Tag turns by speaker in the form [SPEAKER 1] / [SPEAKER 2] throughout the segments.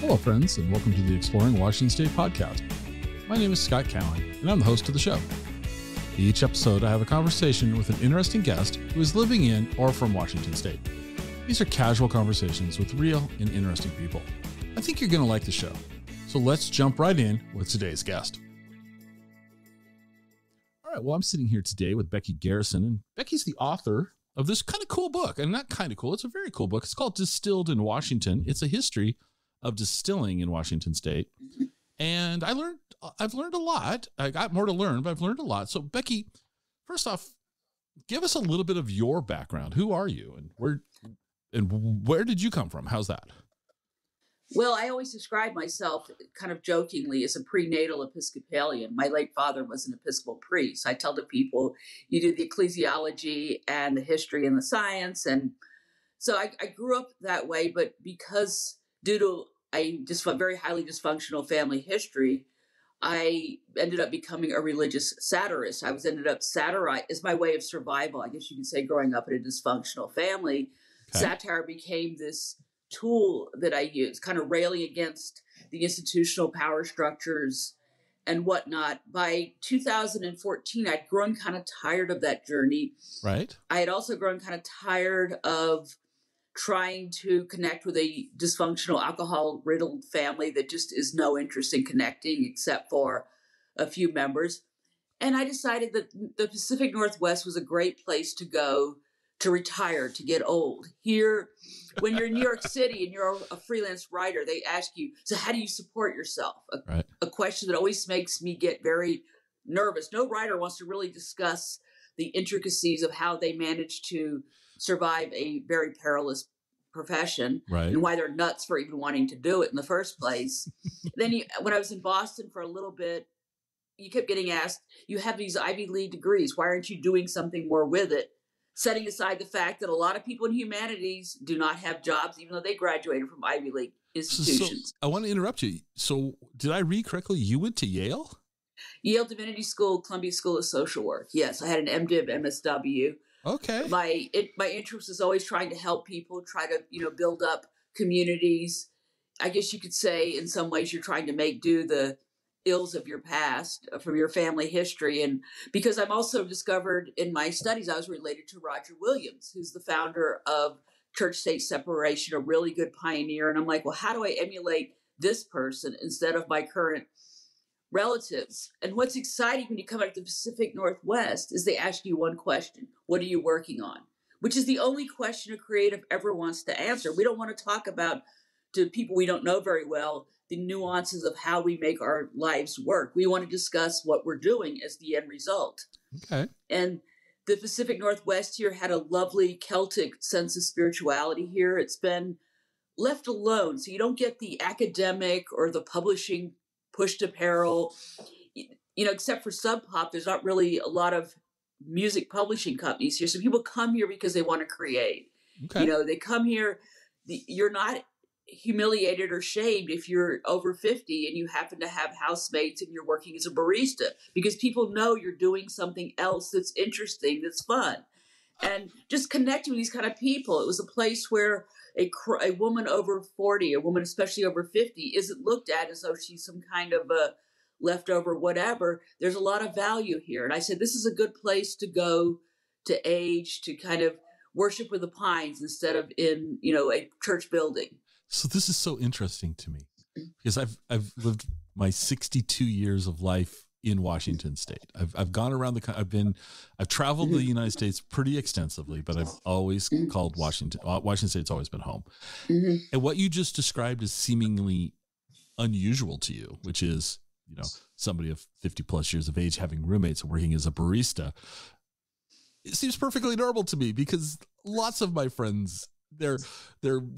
[SPEAKER 1] Hello, friends, and welcome to the Exploring Washington State podcast. My name is Scott Cowan, and I'm the host of the show. Each episode, I have a conversation with an interesting guest who is living in or from Washington State. These are casual conversations with real and interesting people. I think you're going to like the show. So let's jump right in with today's guest. All right, well, I'm sitting here today with Becky Garrison, and Becky's the author of this kind of cool book. And not kind of cool, it's a very cool book. It's called Distilled in Washington. It's a history of distilling in Washington State. And I've learned a lot. I got more to learn, but I've learned a lot. So Becky, first off, give us a little bit of your background. Who are you and where did you come from? How's that?
[SPEAKER 2] Well, I always describe myself kind of jokingly as a prenatal Episcopalian. My late father was an Episcopal priest. I tell the people, you do the ecclesiology and the history and the science. And so I grew up that way, but because due to a very highly dysfunctional family history, I ended up becoming a religious satirist. I was ended up satirizing as my way of survival. I guess you could say growing up in a dysfunctional family, satire became this tool that I use, kind of railing against the institutional power structures and whatnot. By 2014, I'd grown kind of tired of that journey.
[SPEAKER 1] Right.
[SPEAKER 2] I had also grown kind of tired of trying to connect with a dysfunctional alcohol-riddled family that just is no interest in connecting except for a few members. And I decided that the Pacific Northwest was a great place to go to retire, to get old. Here, when you're in New York City and you're a freelance writer, they ask you, so how do you support yourself? A question that always makes me get very nervous. No writer wants to really discuss the intricacies of how they manage to survive a very perilous profession, and why they're nuts for even wanting to do it in the first place. Then when I was in Boston for a little bit, you kept getting asked, you have these Ivy League degrees. Why aren't you doing something more with it? Setting aside the fact that a lot of people in humanities do not have jobs, even though they graduated from Ivy League institutions.
[SPEAKER 1] So I want to interrupt you. So did I read correctly? You went to Yale?
[SPEAKER 2] Yale Divinity School, Columbia School of Social Work. Yes, I had an MDiv, MSW.
[SPEAKER 1] Okay.
[SPEAKER 2] My interest is always trying to help people, try to, build up communities. I guess you could say in some ways you're trying to make do the ills of your past from your family history. And because I'm also discovered in my studies, I was related to Roger Williams, who's the founder of church-state separation, a really good pioneer. And I'm like, well, how do I emulate this person instead of my current relatives? And what's exciting when you come out of the Pacific Northwest is they ask you one question: what are you working on? Which is the only question a creative ever wants to answer. We don't want to talk about, to people we don't know very well, the nuances of how we make our lives work. We want to discuss what we're doing as the end result.
[SPEAKER 1] Okay.
[SPEAKER 2] And the Pacific Northwest here had a lovely Celtic sense of spirituality here. It's been left alone. So you don't get the academic or the publishing push to peril. Except for Sub Pop, there's not really a lot of music publishing companies here. So people come here because they want to create.
[SPEAKER 1] Okay.
[SPEAKER 2] They come here. You're not humiliated or shamed if you're over 50 and you happen to have housemates and you're working as a barista, because people know you're doing something else that's interesting, that's fun. And just connecting with these kind of people. It was a place where a woman over 40, a woman especially over 50, isn't looked at as though she's some kind of a leftover whatever. There's a lot of value here. And I said, this is a good place to go to age, to kind of worship with the pines instead of in, a church building.
[SPEAKER 1] So this is so interesting to me because I've lived my 62 years of life in Washington State. I've gone around I've traveled the United States pretty extensively, but I've always called Washington State's always been home. Mm-hmm. And what you just described is seemingly unusual to you, which is, somebody of 50 plus years of age having roommates and working as a barista. It seems perfectly normal to me because lots of my friends, they're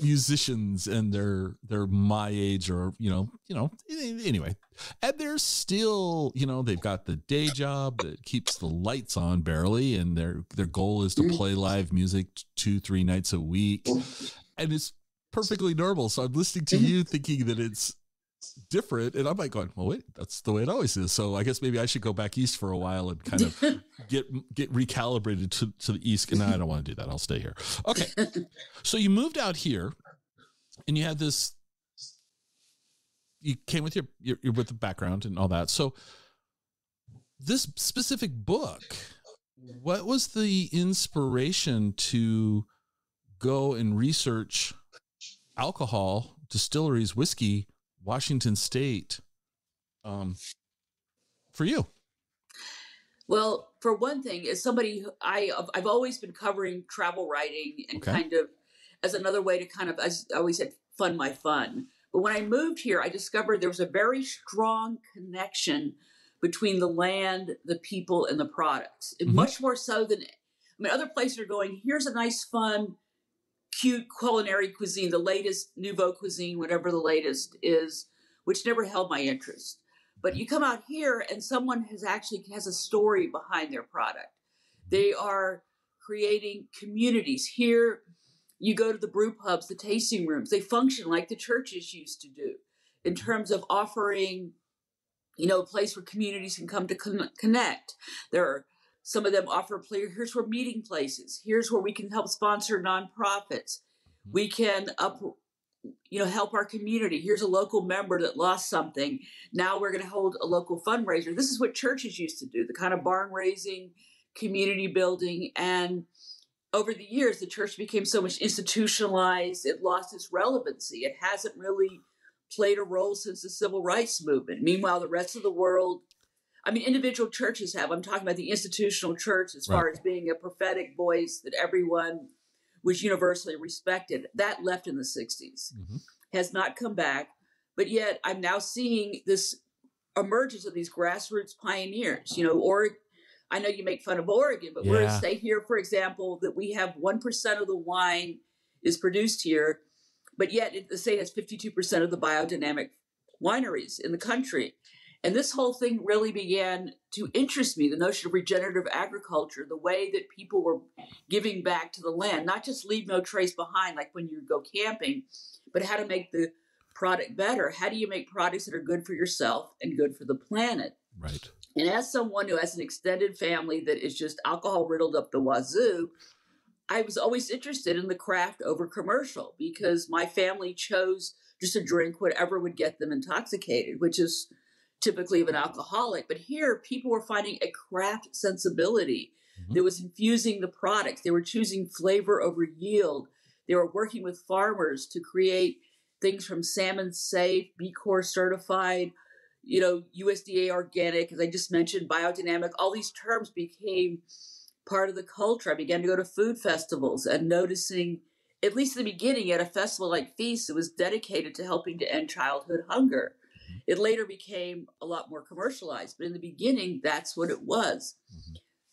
[SPEAKER 1] musicians and they're my age or, anyway, and they're still, they've got the day job that keeps the lights on barely. And their goal is to play live music 2-3 nights a week. And it's perfectly normal. So I'm listening to you thinking that it's different. And I'm like going, well, wait, that's the way it always is. So I guess maybe I should go back east for a while and kind of get recalibrated to the east. And I don't want to do that. I'll stay here. Okay. So you moved out here and you had this you came with your with the background and all that. So this specific book, what was the inspiration to go and research alcohol, distilleries, whiskey, Washington State, for you?
[SPEAKER 2] Well, for one thing, as somebody who I've always been covering travel writing and kind of as another way to kind of, as I always said, fund my fun. But when I moved here, I discovered there was a very strong connection between the land, the people, and the products. And much more so than, I mean, other places are going, here's a nice, fun, cute culinary cuisine, the latest nouveau cuisine, whatever the latest is, which never held my interest. But you come out here and someone has a story behind their product. They are creating communities. Here, you go to the brew pubs, the tasting rooms, they function like the churches used to do in terms of offering, a place where communities can come to connect. Some of them offer, here's where meeting places. Here's where we can help sponsor nonprofits. We can help our community. Here's a local member that lost something. Now we're going to hold a local fundraiser. This is what churches used to do, the kind of barn raising, community building. And over the years, the church became so much institutionalized, it lost its relevancy. It hasn't really played a role since the civil rights movement. Meanwhile, the rest of the world, individual churches have. I'm talking about the institutional church as far as being a prophetic voice that everyone was universally respected. That left in the 60s, has not come back. But yet I'm now seeing this emergence of these grassroots pioneers. I know you make fun of Oregon, but we're a state here, for example, that we have 1% of the wine is produced here, but yet the state has 52% of the biodynamic wineries in the country. And this whole thing really began to interest me, the notion of regenerative agriculture, the way that people were giving back to the land, not just leave no trace behind, like when you go camping, but how to make the product better. How do you make products that are good for yourself and good for the planet?
[SPEAKER 1] Right.
[SPEAKER 2] And as someone who has an extended family that is just alcohol riddled up the wazoo, I was always interested in the craft over commercial because my family chose just to drink whatever would get them intoxicated, which is typically of an alcoholic. But here, people were finding a craft sensibility that was infusing the products. They were choosing flavor over yield. They were working with farmers to create things from salmon safe, B Corp certified, USDA organic, as I just mentioned, biodynamic. All these terms became part of the culture. I began to go to food festivals and noticing, at least in the beginning, at a festival like Feast, it was dedicated to helping to end childhood hunger. It later became a lot more commercialized, but in the beginning, that's what it was.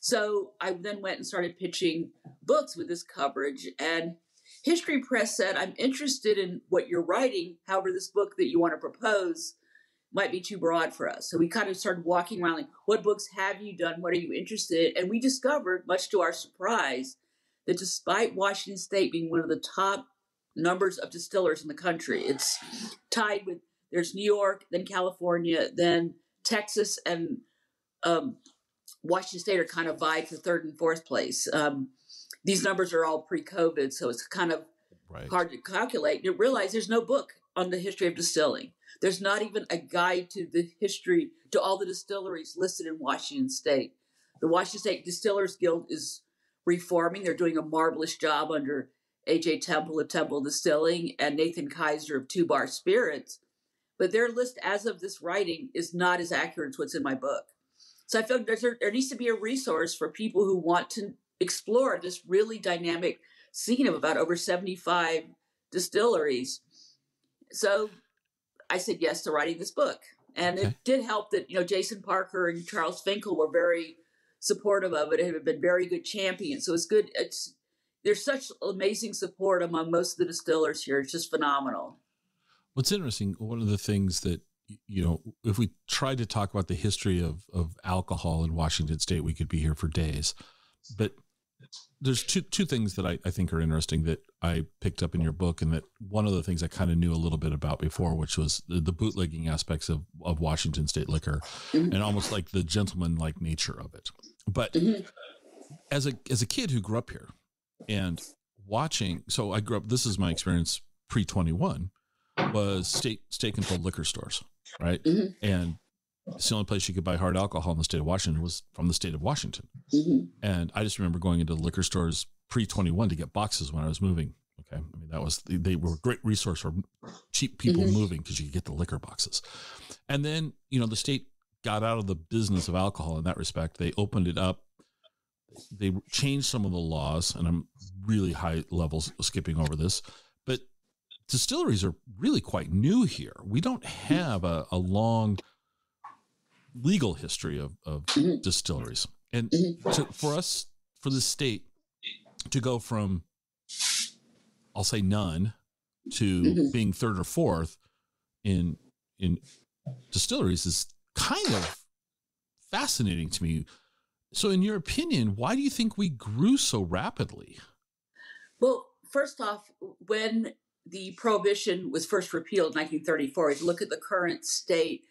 [SPEAKER 2] So I then went and started pitching books with this coverage, and History Press said, I'm interested in what you're writing. However, this book that you want to propose might be too broad for us. So we kind of started walking around like, what books have you done? What are you interested in? And we discovered, much to our surprise, that despite Washington State being one of the top numbers of distillers in the country, it's tied with, there's New York, then California, then Texas, and Washington State are kind of vied for third and fourth place. These numbers are all pre-COVID, so it's kind of hard to calculate. You realize there's no book on the history of distilling. There's not even a guide to the history, to all the distilleries listed in Washington State. The Washington State Distillers Guild is reforming. They're doing a marvelous job under A.J. Temple of Temple Distilling and Nathan Kaiser of Two Bar Spirits. But their list as of this writing is not as accurate as what's in my book. So I feel like there needs to be a resource for people who want to explore this really dynamic scene of about over 75 distilleries. So I said yes to writing this book. And it did help that, Jason Parker and Charles Finkel were very supportive of it and have been very good champions. So it's good. There's such amazing support among most of the distillers here. It's just phenomenal.
[SPEAKER 1] What's interesting, one of the things that, if we tried to talk about the history of alcohol in Washington State, we could be here for days. But there's two things that I think are interesting that I picked up in your book, and that one of the things I kind of knew a little bit about before, which was the bootlegging aspects of Washington State liquor and almost like the gentleman-like nature of it. But as a kid who grew up here and watching, so I grew up, this is my experience pre-21, was state controlled liquor stores, right?
[SPEAKER 2] Mm-hmm.
[SPEAKER 1] And it's the only place you could buy hard alcohol in the state of Washington was from the state of Washington.
[SPEAKER 2] Mm-hmm.
[SPEAKER 1] And I just remember going into liquor stores pre-21 to get boxes when I was moving. Okay. I mean, they were a great resource for cheap people
[SPEAKER 2] Mm-hmm.
[SPEAKER 1] moving because you could get the liquor boxes. And then, the state got out of the business of alcohol in that respect. They opened it up. They changed some of the laws, and I'm really high levels skipping over this, but distilleries are really quite new here. We don't have a long legal history of
[SPEAKER 2] Mm-hmm.
[SPEAKER 1] distilleries. And
[SPEAKER 2] Mm-hmm.
[SPEAKER 1] so for the state to go from, I'll say none to
[SPEAKER 2] Mm-hmm.
[SPEAKER 1] being third or fourth in distilleries is kind of fascinating to me. So in your opinion, why do you think we grew so rapidly?
[SPEAKER 2] Well, first off, when the prohibition was first repealed in 1934, if you look at the current state,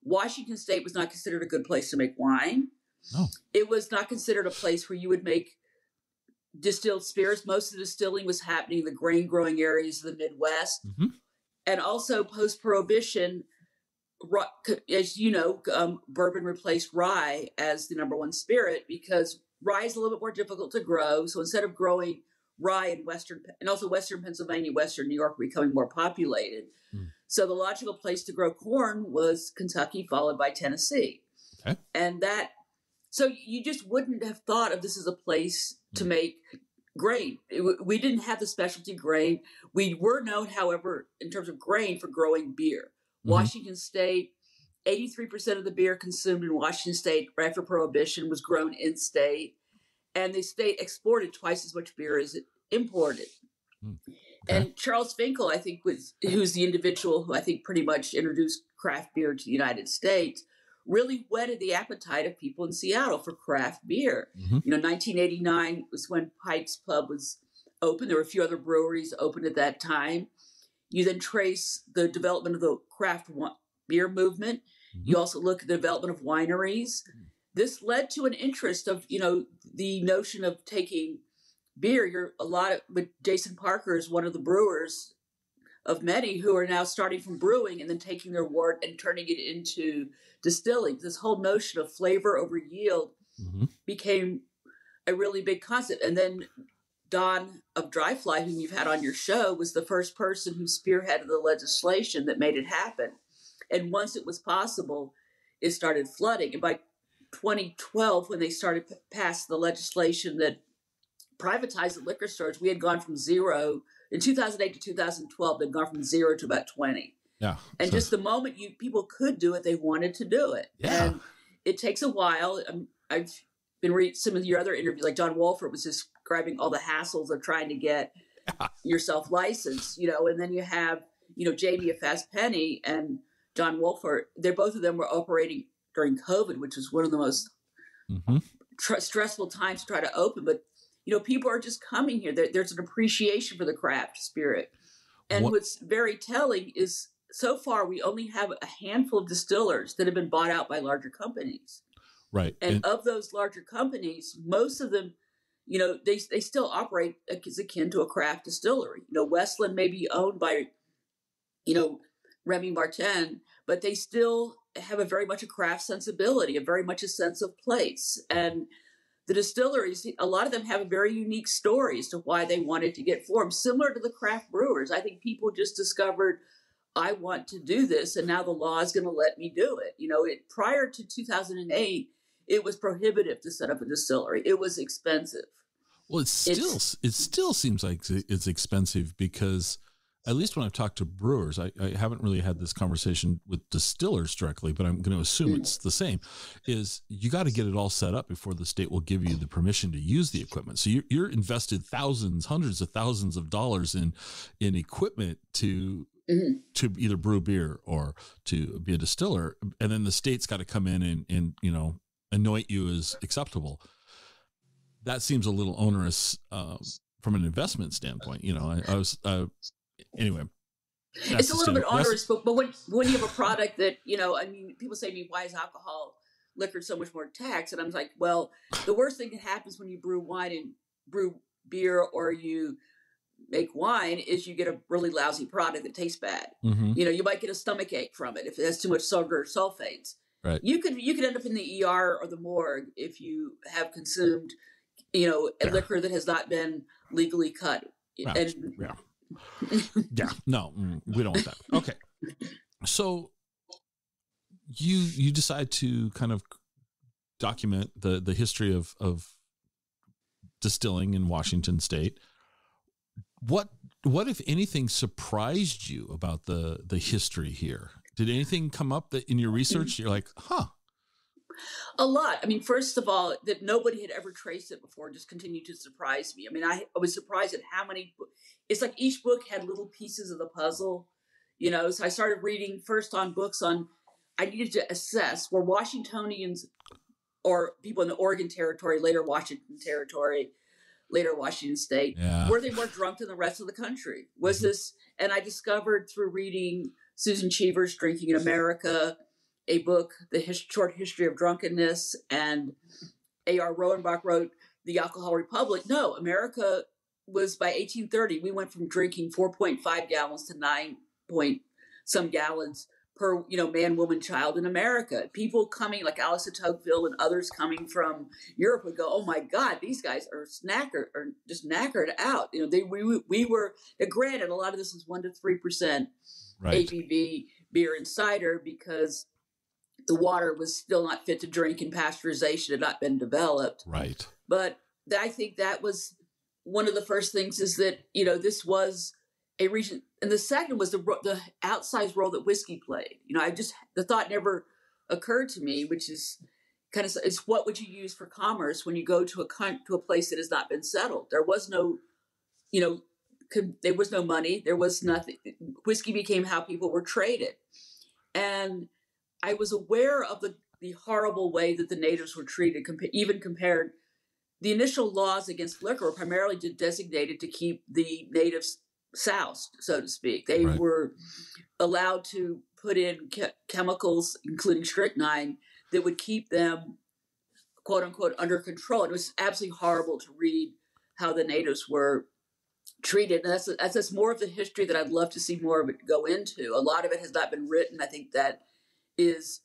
[SPEAKER 2] Washington State was not considered a good place to make wine.
[SPEAKER 1] No.
[SPEAKER 2] It was not considered a place where you would make distilled spirits. Most of the distilling was happening in the grain growing areas of the Midwest.
[SPEAKER 1] Mm-hmm.
[SPEAKER 2] And also post-prohibition, as you know, bourbon replaced rye as the number one spirit because rye is a little bit more difficult to grow. So instead of growing rye in western Pennsylvania, western New York were becoming more populated.
[SPEAKER 1] Mm.
[SPEAKER 2] So the logical place to grow corn was Kentucky, followed by Tennessee.
[SPEAKER 1] Okay.
[SPEAKER 2] And so you just wouldn't have thought of this as a place to make grain. We didn't have the specialty grain. We were known, however, in terms of grain for growing beer.
[SPEAKER 1] Mm-hmm.
[SPEAKER 2] Washington State, 83% of the beer consumed in Washington State right after Prohibition was grown in state. And the state exported twice as much beer as it imported.
[SPEAKER 1] Okay.
[SPEAKER 2] And Charles Finkel, I think, who's the individual who I think pretty much introduced craft beer to the United States, really whetted the appetite of people in Seattle for craft beer.
[SPEAKER 1] Mm-hmm.
[SPEAKER 2] 1989 was when Pike's Pub was open. There were a few other breweries open at that time. You then trace the development of the craft beer movement.
[SPEAKER 1] Mm-hmm.
[SPEAKER 2] You also look at the development of wineries. This led to an interest of, the notion of taking beer. But Jason Parker is one of the brewers of many who are now starting from brewing and then taking their wort and turning it into distilling. This whole notion of flavor over yield
[SPEAKER 1] Mm-hmm.
[SPEAKER 2] became a really big concept. And then Don of Dryfly, whom you've had on your show, was the first person who spearheaded the legislation that made it happen. And once it was possible, it started flooding. And by 2012, when they started pass the legislation that privatized the liquor stores, we had gone from zero. In 2008 to 2012, they'd gone from zero to about 20.
[SPEAKER 1] Yeah.
[SPEAKER 2] And just the moment people could do it, they wanted to do it.
[SPEAKER 1] Yeah.
[SPEAKER 2] And it takes a while. I've been reading some of your other interviews, like John Wolford was describing all the hassles of trying to get yourself licensed, and then you have, Jamie of Fast Penny and John Wolford. Both of them were operating during COVID, which was one of the most
[SPEAKER 1] Mm-hmm.
[SPEAKER 2] stressful times to try to open. But, people are just coming here. There's an appreciation for the craft spirit. And what's very telling is so far we only have a handful of distillers that have been bought out by larger companies.
[SPEAKER 1] Right.
[SPEAKER 2] And of those larger companies, most of them, they still operate as akin to a craft distillery. Westland may be owned by, Remy Martin, but they still have a very much a craft sensibility, a very much a sense of place. And the distilleries, a lot of them have a very unique story as to why they wanted to get formed, similar to the craft brewers. I think people just discovered, I want to do this, and now the law is going to let me do it. Prior to 2008, it was prohibitive to set up a distillery. It was expensive.
[SPEAKER 1] Well, it still seems like it's expensive because, at least when I've talked to brewers, I haven't really had this conversation with distillers directly, but I'm going to assume it's the same, is you got to get it all set up before the state will give you the permission to use the equipment. So you're invested hundreds of thousands of dollars in equipment to either brew beer or to be a distiller. And then the state's got to come in and anoint you as acceptable. That seems a little onerous from an investment standpoint. Anyway,
[SPEAKER 2] it's a little bit onerous, but when you have a product that, people say to me, why is liquor so much more tax? And I'm like, well, the worst thing that happens when you brew wine and brew beer, or you make wine is you get a really lousy product that tastes bad.
[SPEAKER 1] Mm-hmm.
[SPEAKER 2] You might get a stomach ache from it if it has too much sugar or sulfates.
[SPEAKER 1] Right.
[SPEAKER 2] You could end up in the ER or the morgue if you have consumed, a liquor that has not been legally cut.
[SPEAKER 1] Yeah.
[SPEAKER 2] And
[SPEAKER 1] yeah. No, we don't want that. Okay. So you decide to kind of document the history of distilling in Washington State. What if anything surprised you about the history here? Did anything come up that in your research you're like, huh?
[SPEAKER 2] A lot. I mean, first of all, that nobody had ever traced it before just continued to surprise me. I mean, I was surprised at how many. It's like each book had little pieces of the puzzle, So I started reading first on books on. I needed to assess were Washingtonians or people in the Oregon Territory, later Washington Territory, later Washington State, were they more drunk than the rest of the country? Was this? And I discovered through reading Susan Cheever's Drinking in America, a book, The Short History of Drunkenness, and A.R. Rohenbach wrote The Alcohol Republic. No, America was, by 1830, we went from drinking 4.5 gallons to 9 point some gallons per, man, woman, child in America. People coming like Alice de Tocqueville and others coming from Europe would go, oh my God, these guys are just knackered out. We were, granted, a lot of this is 1 to 3% ABV beer and cider because the water was still not fit to drink and pasteurization had not been developed.
[SPEAKER 1] Right.
[SPEAKER 2] But I think that was one of the first things is that, this was a region. And the second was the outsized role that whiskey played. The thought never occurred to me, which is kind of, it's what would you use for commerce when you go to a place that has not been settled? There was no, there was no money. There was nothing. Whiskey became how people were traded. And I was aware of the horrible way that the natives were treated, even compared. The initial laws against liquor were primarily designated to keep the natives soused, so to speak. They were allowed to put in chemicals, including strychnine, that would keep them, quote unquote, under control. It was absolutely horrible to read how the natives were treated. And that's more of the history that I'd love to see more of it go into. A lot of it has not been written. I think that was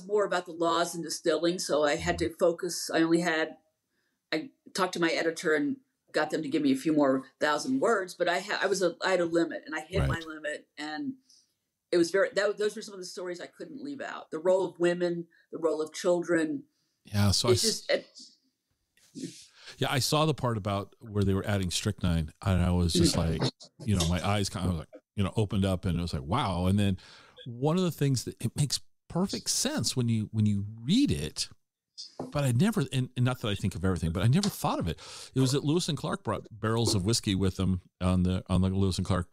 [SPEAKER 2] more about the laws and distilling. So I had to focus. I talked to my editor and got them to give me a few more 1,000 words, but I had a limit and I hit my limit. And it was those were some of the stories I couldn't leave out. The role of women, the role of children.
[SPEAKER 1] Yeah. So I saw the part about where they were adding strychnine and I was just like, my eyes kind of like, opened up and it was like, wow. And then one of the things that it makes perfect sense when you read it, but I never, and not that I think of everything, but I never thought of it. It was that Lewis and Clark brought barrels of whiskey with them on the Lewis and Clark,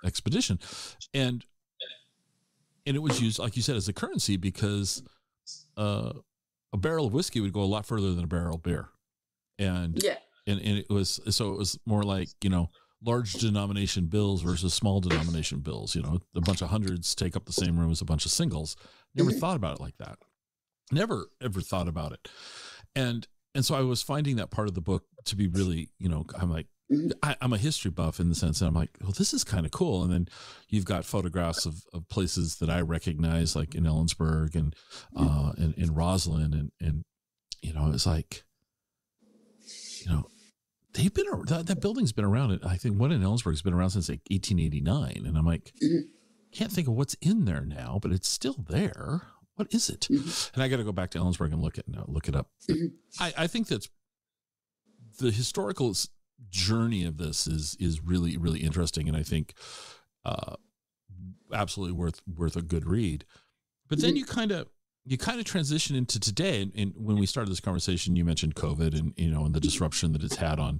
[SPEAKER 1] expedition. And it was used, like you said, as a currency because a barrel of whiskey would go a lot further than a barrel of beer. And it was more like, large denomination bills versus small denomination bills. A bunch of hundreds take up the same room as a bunch of singles. Never thought about it like that. Never ever thought about it. And so I was finding that part of the book to be really, I'm like, I'm a history buff in the sense that I'm like, well, this is kind of cool. And then you've got photographs of places that I recognize, like in Ellensburg and in Roslyn. And it's like, they've been, that building's been around. I think one in Ellensburg's been around since like 1889. And I'm like, can't think of what's in there now, but it's still there. What is it? And I got to go back to Ellensburg and look it up. I think that's the historical journey of this is really, really interesting. And I think, absolutely worth a good read, but then you kind of transition into today. And when we started this conversation, you mentioned COVID and, and the disruption that it's had on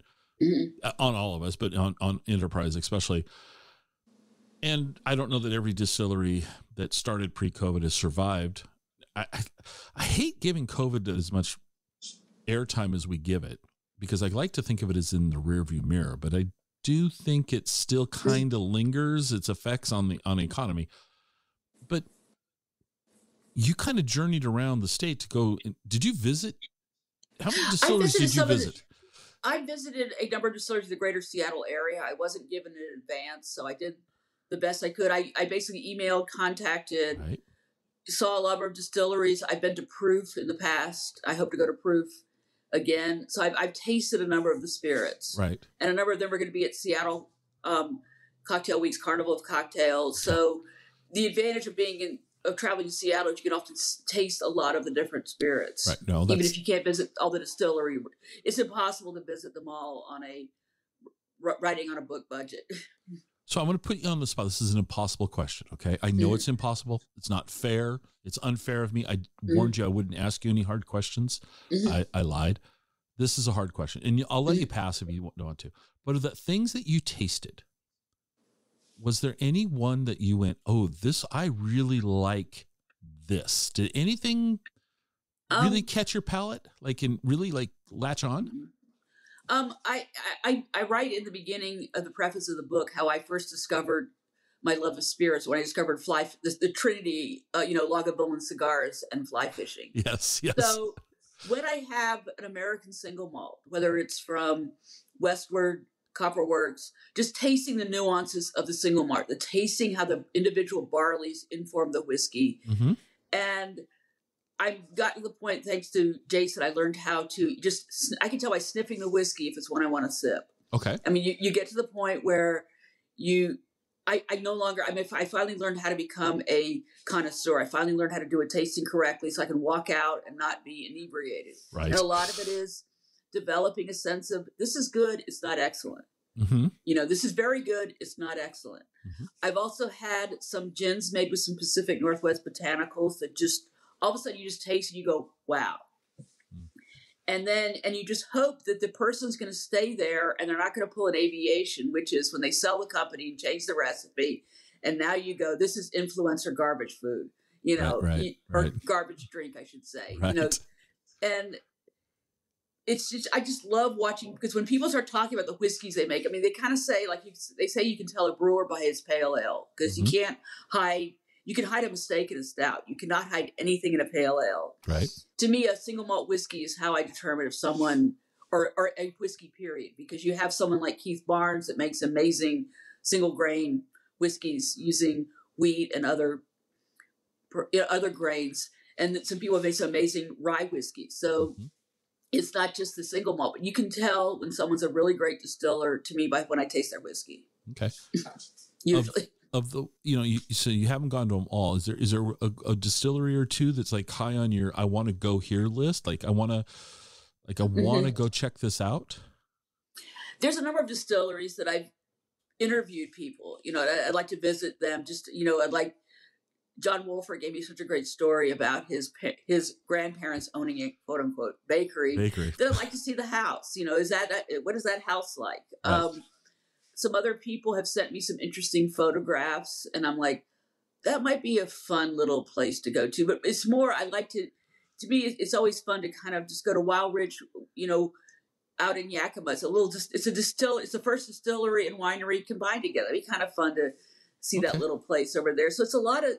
[SPEAKER 1] all of us, but on Enterprise especially. And I don't know that every distillery that started pre-COVID has survived. I hate giving COVID as much airtime as we give it because I like to think of it as in the rearview mirror, but I do think it still kind of lingers, its effects on the economy. But you kind of journeyed around the state to go. Did you visit? How many distilleries did you visit?
[SPEAKER 2] I visited a number of distilleries in the greater Seattle area. I wasn't given in advance, so I did the best I could. I basically emailed, contacted,
[SPEAKER 1] Right.
[SPEAKER 2] saw a lot of distilleries. I've been to Proof in the past. I hope to go to Proof again. So I've tasted a number of the spirits.
[SPEAKER 1] Right.
[SPEAKER 2] And a number of them are going to be at Seattle Cocktail Week's Carnival of Cocktails. So the advantage of traveling to Seattle is you can often taste a lot of the different spirits.
[SPEAKER 1] Right. No,
[SPEAKER 2] even if you can't visit all the distillery. It's impossible to visit them all on writing on a book budget.
[SPEAKER 1] So I'm going to put you on the spot. This is an impossible question. Okay. I know it's impossible. It's not fair. It's unfair of me. I warned you I wouldn't ask you any hard questions. I lied. This is a hard question. And I'll let you pass if you don't want to. But of the things that you tasted, was there any one that you went, oh, this, I really like this? Did anything really catch your palate? Like, and really like latch on?
[SPEAKER 2] I write in the beginning of the preface of the book how I first discovered my love of spirits when I discovered the Trinity, Lagavulin cigars and fly fishing.
[SPEAKER 1] Yes.
[SPEAKER 2] So when I have an American single malt, whether it's from Westward, Copperworks, just tasting the nuances of the single malt, the tasting how the individual barleys inform the whiskey. And I've gotten to the point, thanks to Jason, I learned how to I can tell by sniffing the whiskey if it's one I want to sip.
[SPEAKER 1] Okay.
[SPEAKER 2] I mean, you get to the point where I finally learned how to become a connoisseur. I finally learned how to do a tasting correctly so I can walk out and not be inebriated.
[SPEAKER 1] Right.
[SPEAKER 2] And a lot of it is developing a sense of this is good, it's not excellent. This is very good, it's not excellent. I've also had some gins made with some Pacific Northwest botanicals that just, all of a sudden you just taste and you go, wow. And you just hope that the person's going to stay there and they're not going to pull an aviation, which is when they sell the company and change the recipe. And now you go, this is influencer garbage food, or garbage drink, I should say, and it's just, I just love watching, because when people start talking about the whiskeys they make, I mean, they kind of say, like, they say you can tell a brewer by his pale ale, because you can hide a mistake in a stout. You cannot hide anything in a pale ale.
[SPEAKER 1] Right.
[SPEAKER 2] To me, a single malt whiskey is how I determine if someone, or a whiskey period, because you have someone like Keith Barnes that makes amazing single grain whiskeys using wheat and other grains. And some people have made some amazing rye whiskey. So it's not just the single malt, but you can tell when someone's a really great distiller to me by when I taste their whiskey.
[SPEAKER 1] Okay.
[SPEAKER 2] Usually.
[SPEAKER 1] Of the, so you haven't gone to them all. Is there a distillery or two that's like high on your I want to go here list? Like I want to go check this out.
[SPEAKER 2] There's a number of distilleries that I've interviewed people. I'd like to visit them. I'd like, John Wolford gave me such a great story about his grandparents owning a quote unquote bakery. That I'd like to see the house. What is that house like? Right. Some other people have sent me some interesting photographs, and I'm like, that might be a fun little place to go to. But it's more, I like to me, it's always fun to kind of just go to Wild Ridge, out in Yakima. It's the first distillery and winery combined together. It'd be kind of fun to see that little place over there. So it's a lot of,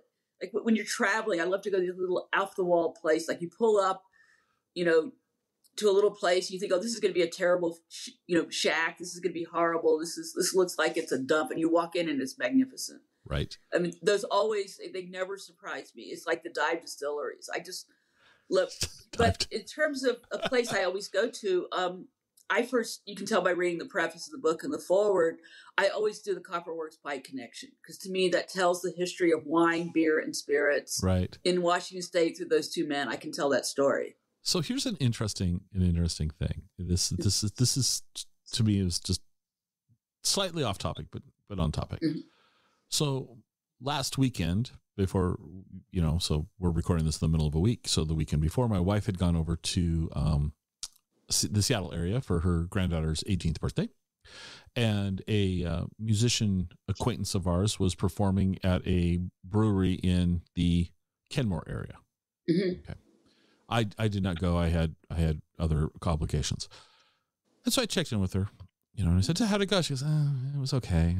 [SPEAKER 2] like, when you're traveling, I love to go to these little off the wall place. Like you pull up, to a little place, you think, oh, this is going to be a terrible, shack. This is going to be horrible. This looks like it's a dump. And you walk in and it's magnificent.
[SPEAKER 1] Right.
[SPEAKER 2] I mean, they never surprise me. It's like the dive distilleries. I just love, but in terms of a place I always go to, you can tell by reading the preface of the book and the foreword, I always do the Copperworks Pike connection, because to me that tells the history of wine, beer, and spirits.
[SPEAKER 1] Right. In
[SPEAKER 2] Washington State through those two men. I can tell that story.
[SPEAKER 1] So here's an interesting thing. This is to me is just slightly off topic, but on topic. So last weekend, before so we're recording this in the middle of a week. So the weekend before, my wife had gone over to the Seattle area for her granddaughter's 18th birthday, and a musician acquaintance of ours was performing at a brewery in the Kenmore area. Okay. I did not go. I had other complications. And so I checked in with her, and I said, how'd it go? She goes, it was okay.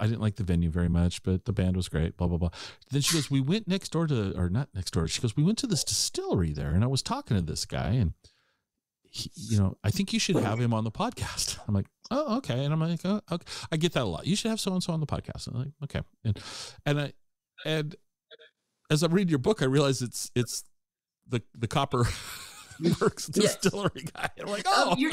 [SPEAKER 1] I didn't like the venue very much, but the band was great, blah, blah, blah. Then she goes, we went not next door. She goes, we went to this distillery there, and I was talking to this guy, and I think you should have him on the podcast. I'm like, oh, okay. And I'm like, oh, okay. I get that a lot. You should have so-and-so on the podcast. And I'm like, okay. And as I'm reading your book, I realize it's the Copper Works Distillery guy. I'm like, oh, you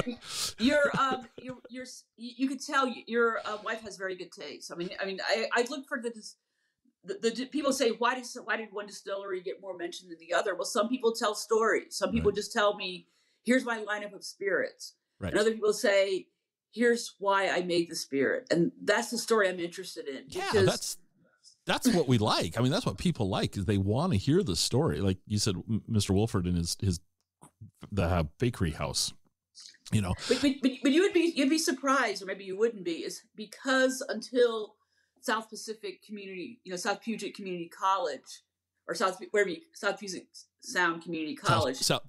[SPEAKER 2] could tell your wife has very good taste. I look for the people say, why did one distillery get more mention than the other? Well, some people tell stories. Some people just tell me, here's my lineup of spirits. Right. And other people say, here's why I made the spirit. And that's the story I'm interested in.
[SPEAKER 1] Yeah, that's what we like. I mean, that's what people like, is they want to hear the story. Like you said, Mr. Wolford and the bakery house,
[SPEAKER 2] But you'd be surprised, or maybe you wouldn't be, is because until South Pacific Community, South Puget Community College, or South Puget Sound Community College.
[SPEAKER 1] South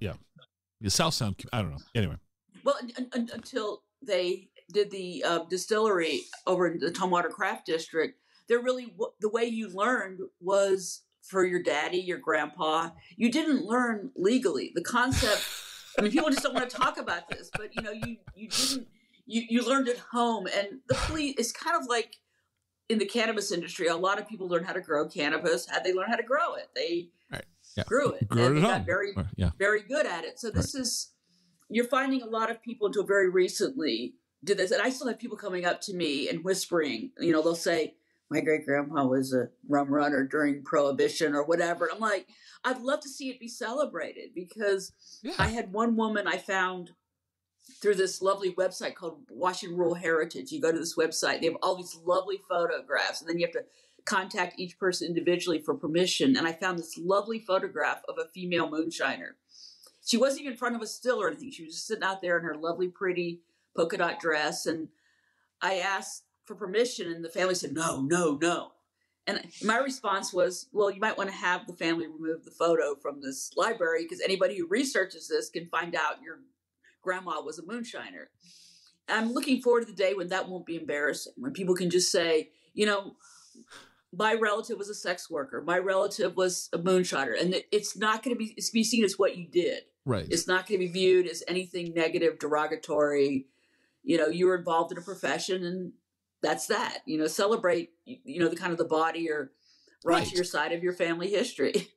[SPEAKER 1] Sound. I don't know. Anyway.
[SPEAKER 2] Well, until they did the distillery over in the Tumwater Craft District, they're really, the way you learned was for your daddy, your grandpa. You didn't learn legally. The concept, people just don't want to talk about this, but you learned at home. And the police is kind of like in the cannabis industry. A lot of people learn how to grow cannabis. How'd they learn how to grow it? They grew it. And they got very, very good at it. So this is, you're finding a lot of people until very recently did this. And I still have people coming up to me and whispering, they'll say, my great grandpa was a rum runner during Prohibition or whatever. I'm like, I'd love to see it be celebrated, because I had one woman I found through this lovely website called Washington Rural Heritage. You go to this website, they have all these lovely photographs, and then you have to contact each person individually for permission. And I found this lovely photograph of a female moonshiner. She wasn't even in front of a still or anything. She was just sitting out there in her lovely, pretty polka dot dress. And I asked for permission, and the family said, no. And my response was, well, you might want to have the family remove the photo from this library, because anybody who researches this can find out your grandma was a moonshiner. And I'm looking forward to the day when that won't be embarrassing, when people can just say, my relative was a sex worker, my relative was a moonshiner, and it's not going to be seen as what you did.
[SPEAKER 1] Right.
[SPEAKER 2] It's not going to be viewed as anything negative, derogatory. You were involved in a profession, and that's that. Celebrate, the kind of the body or raunchier side of your family history.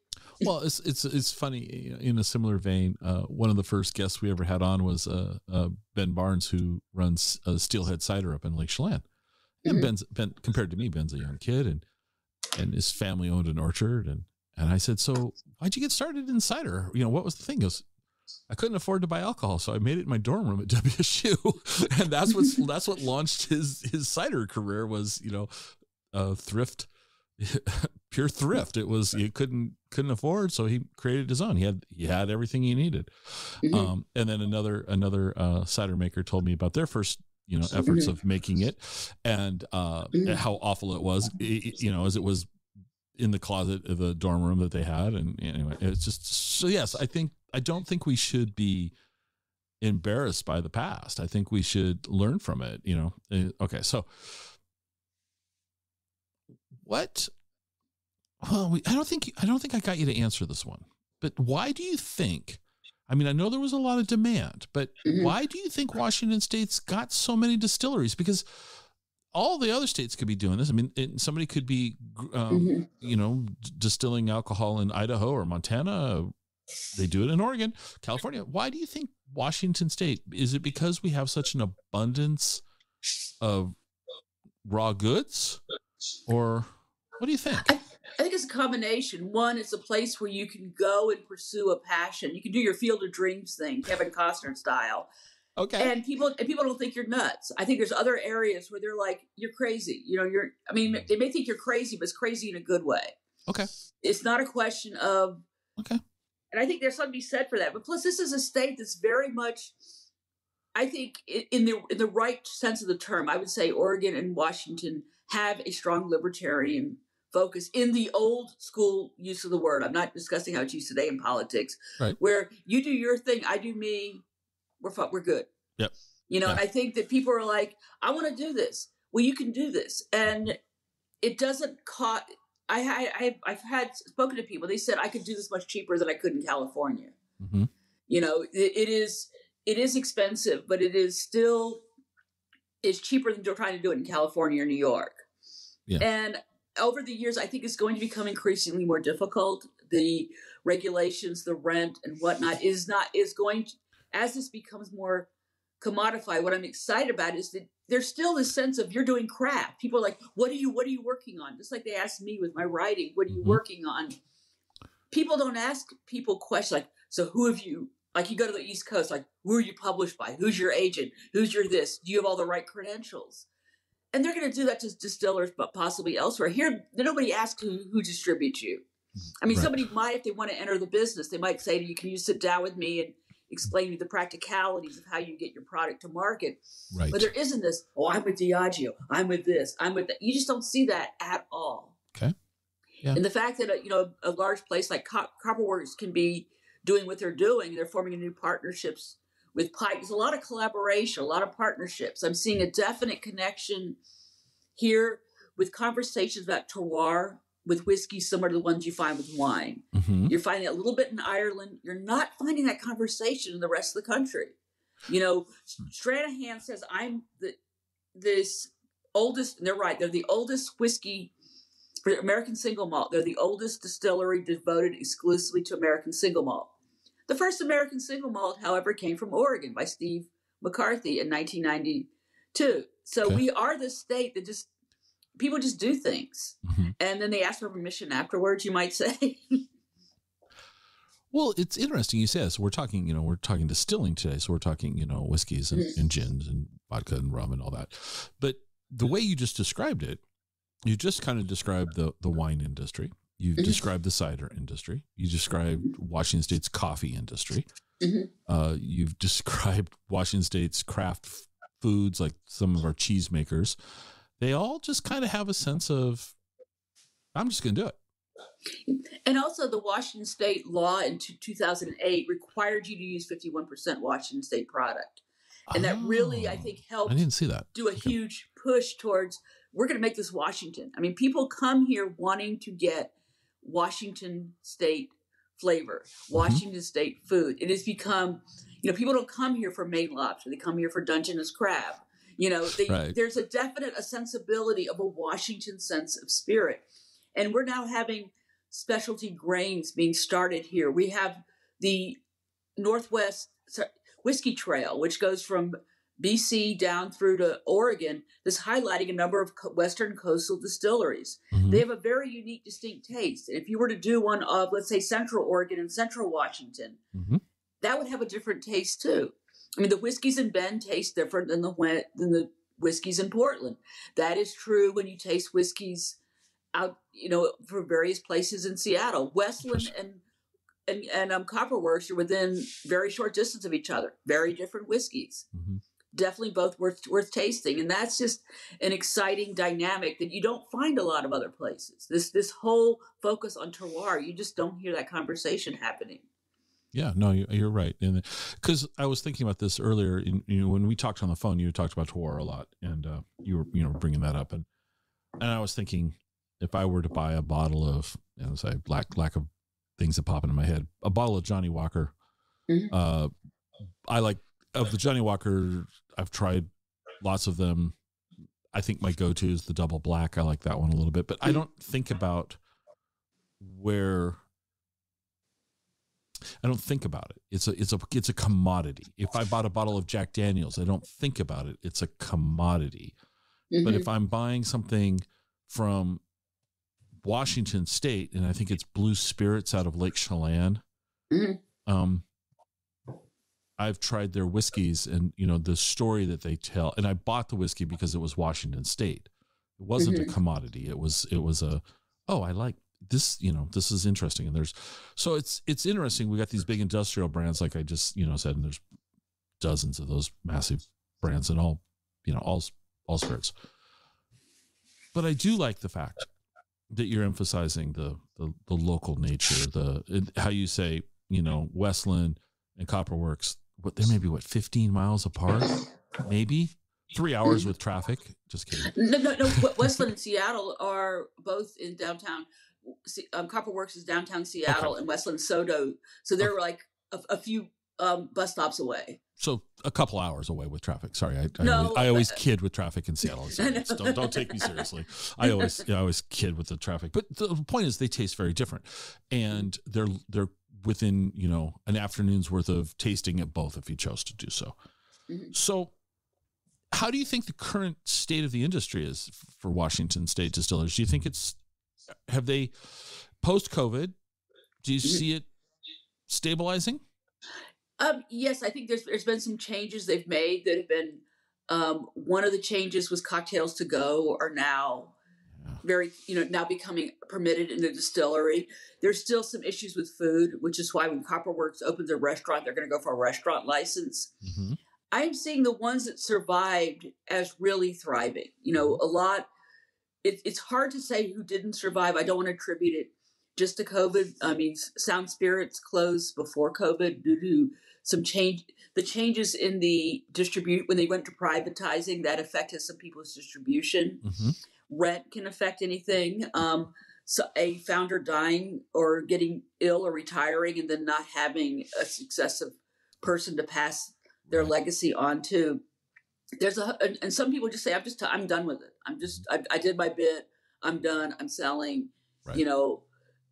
[SPEAKER 1] Well, it's funny, in a similar vein. One of the first guests we ever had on was Ben Barnes, who runs Steelhead Cider up in Lake Chelan. And Ben, compared to me, Ben's a young kid, and his family owned an orchard. And I said, so why'd you get started in cider? What was the thing? He goes, I couldn't afford to buy alcohol, so I made it in my dorm room at WSU, and that's what launched his cider career. Was thrift, pure thrift. It was, he couldn't afford, so he created his own. He had everything he needed. And then another cider maker told me about their first efforts of making it, and how awful it was. As it was in the closet of the dorm room that they had, and anyway, it's just so. Yes, I don't think we should be embarrassed by the past. I think we should learn from it, Okay. So what, well, I don't think I got you to answer this one, but why do you think, I know there was a lot of demand, but why do you think Washington State's got so many distilleries? Because all the other states could be doing this. Somebody could be, distilling alcohol in Idaho or Montana. They do it in Oregon, California. Why do you think Washington State? Is it because we have such an abundance of raw goods, or what do you think?
[SPEAKER 2] I think it's a combination. One, it's a place where you can go and pursue a passion. You can do your Field of Dreams thing, Kevin Costner style. Okay. And people don't think you're nuts. I think there's other areas where they're like, you're crazy. They may think you're crazy, but it's crazy in a good way.
[SPEAKER 1] Okay.
[SPEAKER 2] It's not a question of,
[SPEAKER 1] okay.
[SPEAKER 2] And I think there's something to be said for that. But plus, this is a state that's very much, I think, in the right sense of the term, I would say Oregon and Washington have a strong libertarian focus in the old school use of the word. I'm not discussing how it's used today in politics, right, where you do your thing, I do me, we're good.
[SPEAKER 1] Yep.
[SPEAKER 2] And I think that people are like, I want to do this. Well, you can do this. And it doesn't cost. I've spoken to people. They said I could do this much cheaper than I could in California. Mm-hmm. It is. it is expensive, but it is still is cheaper than trying to do it in California or New York.
[SPEAKER 1] Yeah.
[SPEAKER 2] And over the years, I think it's going to become increasingly more difficult. The regulations, the rent and whatnot is going to, as this becomes more commodified. What I'm excited about is that there's still this sense of you're doing craft. People are like, what are you working on? Just like they asked me with my writing, what are you working on? People don't ask people questions like, so who have you, like you go to the East Coast, like who are you published by? Who's your agent? Who's your this? Do you have all the right credentials? And they're going to do that to distillers, but possibly elsewhere. Here, nobody asks who distributes you. I mean, somebody might, if they want to enter the business, they might say to you, can you sit down with me and explain to me the practicalities of how you get your product to market?
[SPEAKER 1] Right.
[SPEAKER 2] But there isn't this, oh, I'm with Diageo, I'm with this, I'm with that. You just don't see that at all.
[SPEAKER 1] Okay. Yeah.
[SPEAKER 2] And the fact that, a large place like Copperworks can be doing what they're doing, they're forming new partnerships with Pike. There's a lot of collaboration, a lot of partnerships. I'm seeing a definite connection here with conversations about terroir, with whiskey, similar to the ones you find with wine. Mm-hmm. You're finding it a little bit in Ireland. You're not finding that conversation in the rest of the country. Stranahan says, I'm this oldest, and they're right, they're the oldest whiskey for American single malt. They're the oldest distillery devoted exclusively to American single malt. The first American single malt, however, came from Oregon by Steve McCarthy in 1992. So we are this state that people just do things. Mm-hmm. And then they ask for permission afterwards, you might say.
[SPEAKER 1] Well, it's interesting you say this. We're talking distilling today. So we're talking, whiskeys and gins and vodka and rum and all that. But the way you just described it, you just kind of described the wine industry. You've described the cider industry. You described Washington State's coffee industry. Mm-hmm. You've described Washington State's craft foods, like some of our cheesemakers. They all just kind of have a sense of, I'm just going to do it.
[SPEAKER 2] And also the Washington State law in 2008 required you to use 51% Washington State product. And that really, I think, helped
[SPEAKER 1] I didn't see that.
[SPEAKER 2] Do a huge push towards, we're going to make this Washington. I mean, people come here wanting to get Washington State flavor, Washington State food. It has become, people don't come here for Maine lobster. They come here for Dungeness crab. There's a sensibility of a Washington sense of spirit. And we're now having specialty grains being started here. We have the Northwest Whiskey Trail, which goes from BC down through to Oregon, that's highlighting a number of Western coastal distilleries. Mm-hmm. They have a very unique, distinct taste. And if you were to do one of, let's say, Central Oregon and Central Washington, that would have a different taste too. I mean, the whiskeys in Bend taste different than the whiskeys in Portland. That is true when you taste whiskeys out, from various places in Seattle. Westland and Copperworks are within very short distance of each other. Very different whiskeys. Mm-hmm. Definitely both worth tasting. And that's just an exciting dynamic that you don't find a lot of other places. This whole focus on terroir, you just don't hear that conversation happening.
[SPEAKER 1] Yeah, no, you're right. And because I was thinking about this earlier, when we talked on the phone, you talked about terroir a lot, and you were bringing that up, and I was thinking, if I were to buy a bottle of, say, lack of things that pop into my head, a bottle of Johnny Walker, I like, of the Johnny Walker, I've tried lots of them. I think my go-to is the double black. I like that one a little bit, but I don't think about it. It's a commodity. If I bought a bottle of Jack Daniels, I don't think about it. It's a commodity. Mm-hmm. But if I'm buying something from Washington State, and I think it's Blue Spirits out of Lake Chelan, I've tried their whiskeys, and the story that they tell. And I bought the whiskey because it was Washington State. It wasn't a commodity. It was I like this. This is interesting. And it's interesting. We got these big industrial brands, like I just said, and there's dozens of those massive brands, and all spirits. But I do like the fact that you're emphasizing the local nature, how you say Westland and Copperworks. They may be 15 miles apart, maybe 3 hours with traffic. Just kidding.
[SPEAKER 2] No. Westland and Seattle are both in downtown. Copperworks is downtown Seattle, and Westland SoDo. So they're like a few bus stops away.
[SPEAKER 1] So a couple hours away with traffic. Sorry, I
[SPEAKER 2] No,
[SPEAKER 1] always kid with traffic in Seattle. Don't take me seriously. I always kid with the traffic. But the point is, they taste very different, and they're within an afternoon's worth of tasting at both if you chose to do so.
[SPEAKER 2] Mm-hmm.
[SPEAKER 1] So, how do you think the current state of the industry is for Washington State distillers? Do you think have they post-COVID? Do you see it stabilizing?
[SPEAKER 2] Yes, I think there's been some changes they've made that have been. One of the changes was cocktails to go are now now becoming permitted in the distillery. There's still some issues with food, which is why when Copperworks opens a restaurant, they're going to go for a restaurant license.
[SPEAKER 1] Mm-hmm.
[SPEAKER 2] I'm seeing the ones that survived as really thriving. A lot. It's hard to say who didn't survive. I don't want to attribute it just to COVID. I mean, Sound Spirits closed before COVID due to some change. The changes in the distribute when they went to privatizing that affected some people's distribution.
[SPEAKER 1] Mm-hmm.
[SPEAKER 2] Rent can affect anything. So a founder dying or getting ill or retiring and then not having a successive person to pass their legacy on to. And some people just say, I'm done with it. I did my bit. I'm done. I'm selling. Right.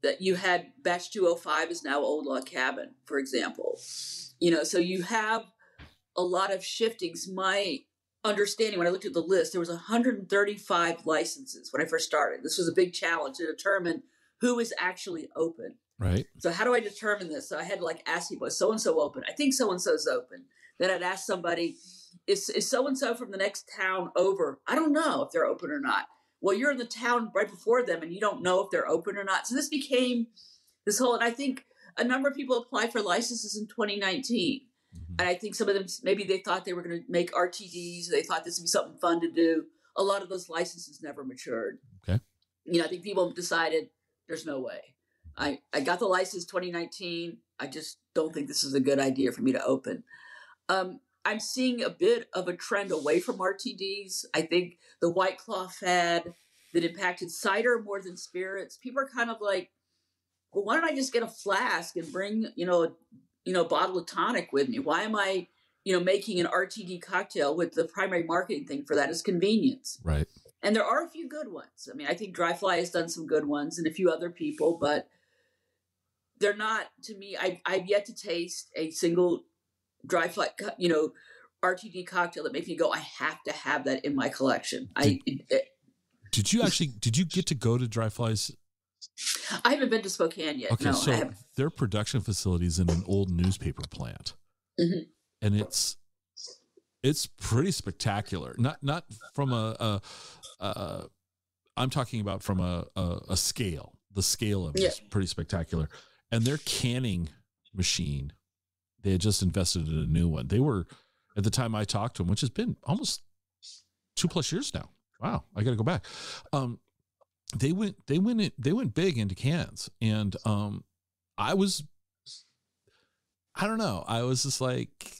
[SPEAKER 2] That you had batch 205 is now Old Log Cabin, for example. So you have a lot of shiftings. My understanding when I looked at the list, there was 135 licenses when I first started. This was a big challenge to determine who is actually open.
[SPEAKER 1] Right.
[SPEAKER 2] So how do I determine this? So I had to ask people, is so-and-so open? I think so-and-so's open. Then I'd ask somebody, is so-and-so from the next town over? I don't know if they're open or not. Well, you're in the town right before them and you don't know if they're open or not. So this became this whole, and I think a number of people applied for licenses in 2019. Mm-hmm. And I think some of them, maybe they thought they were going to make RTDs. They thought this would be something fun to do. A lot of those licenses never matured.
[SPEAKER 1] Okay.
[SPEAKER 2] I think people decided there's no way. I got the license 2019. I just don't think this is a good idea for me to open. I'm seeing a bit of a trend away from RTDs. I think the White Claw fad that impacted cider more than spirits. People are kind of like, well, why don't I just get a flask and bring, a bottle of tonic with me? Why am I, making an RTD cocktail with the primary marketing thing for that is convenience.
[SPEAKER 1] Right.
[SPEAKER 2] And there are a few good ones. I mean, I think Dry Fly has done some good ones and a few other people, but they're not, to me, I've yet to taste a single Dry Fly, RTD cocktail that makes me go, I have to have that in my collection.
[SPEAKER 1] Did you get to go to Dry Fly's?
[SPEAKER 2] I haven't been to Spokane yet.
[SPEAKER 1] Okay,
[SPEAKER 2] no,
[SPEAKER 1] so their production facility is in an old newspaper plant,
[SPEAKER 2] mm-hmm.
[SPEAKER 1] and it's pretty spectacular. Not from I'm talking about from a scale. The scale of it is pretty spectacular, and their canning machine. They had just invested in a new one. They were, at the time I talked to them, which has been almost 2+ years now. Wow, I got to go back. They went big into cans, and I don't know. I was just like,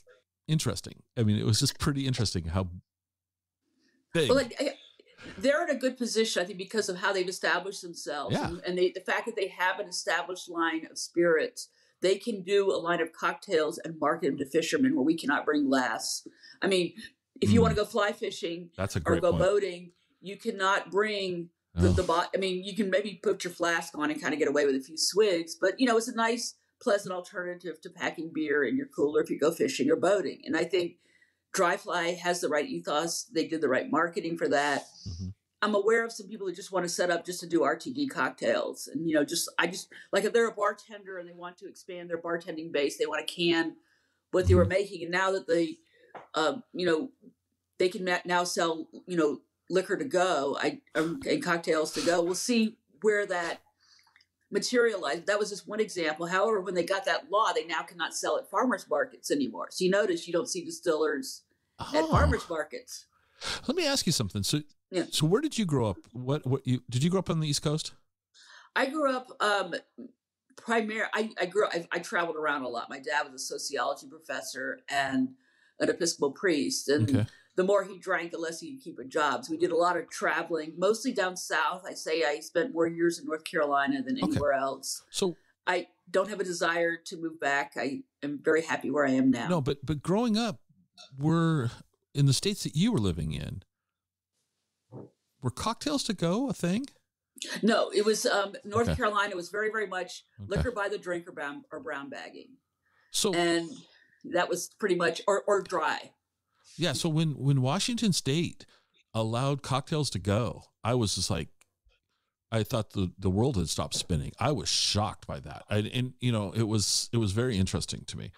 [SPEAKER 1] interesting. I mean, it was just pretty interesting how big.
[SPEAKER 2] Well, they're in a good position, I think, because of how they've established themselves, and the fact that they have an established line of spirits. They can do a line of cocktails and market them to fishermen where we cannot bring glass. I mean, if you want to go fly fishing or go boating, you cannot bring the bot. I mean, you can maybe put your flask on and kind of get away with a few swigs, but it's a nice, pleasant alternative to packing beer in your cooler if you go fishing or boating. And I think Dry Fly has the right ethos. They did the right marketing for that. Mm-hmm. I'm aware of some people that just want to set up just to do RTD cocktails. And, I just like if they're a bartender and they want to expand their bartending base, they want to can what they were making. And now that they, they can now sell, liquor to go and cocktails to go, we'll see where that materialized. That was just one example. However, when they got that law, they now cannot sell at farmers markets anymore. So you notice you don't see distillers at farmers markets.
[SPEAKER 1] Let me ask you something. So where did you grow up? Did you grow up on the East Coast?
[SPEAKER 2] I grew up I traveled around a lot. My dad was a sociology professor and an Episcopal priest. And the more he drank, the less he could keep a job. So we did a lot of traveling, mostly down south. I spent more years in North Carolina than anywhere else.
[SPEAKER 1] So
[SPEAKER 2] I don't have a desire to move back. I am very happy where I am now.
[SPEAKER 1] No, but growing up, were in the states that you were living in, were cocktails to go a thing?
[SPEAKER 2] No, it was North Carolina was very, very much liquor by the drink or brown bagging.
[SPEAKER 1] So,
[SPEAKER 2] and that was pretty much or dry.
[SPEAKER 1] Yeah. So when Washington State allowed cocktails to go, I was just like, I thought the world had stopped spinning. I was shocked by that. And you know, it was very interesting to me.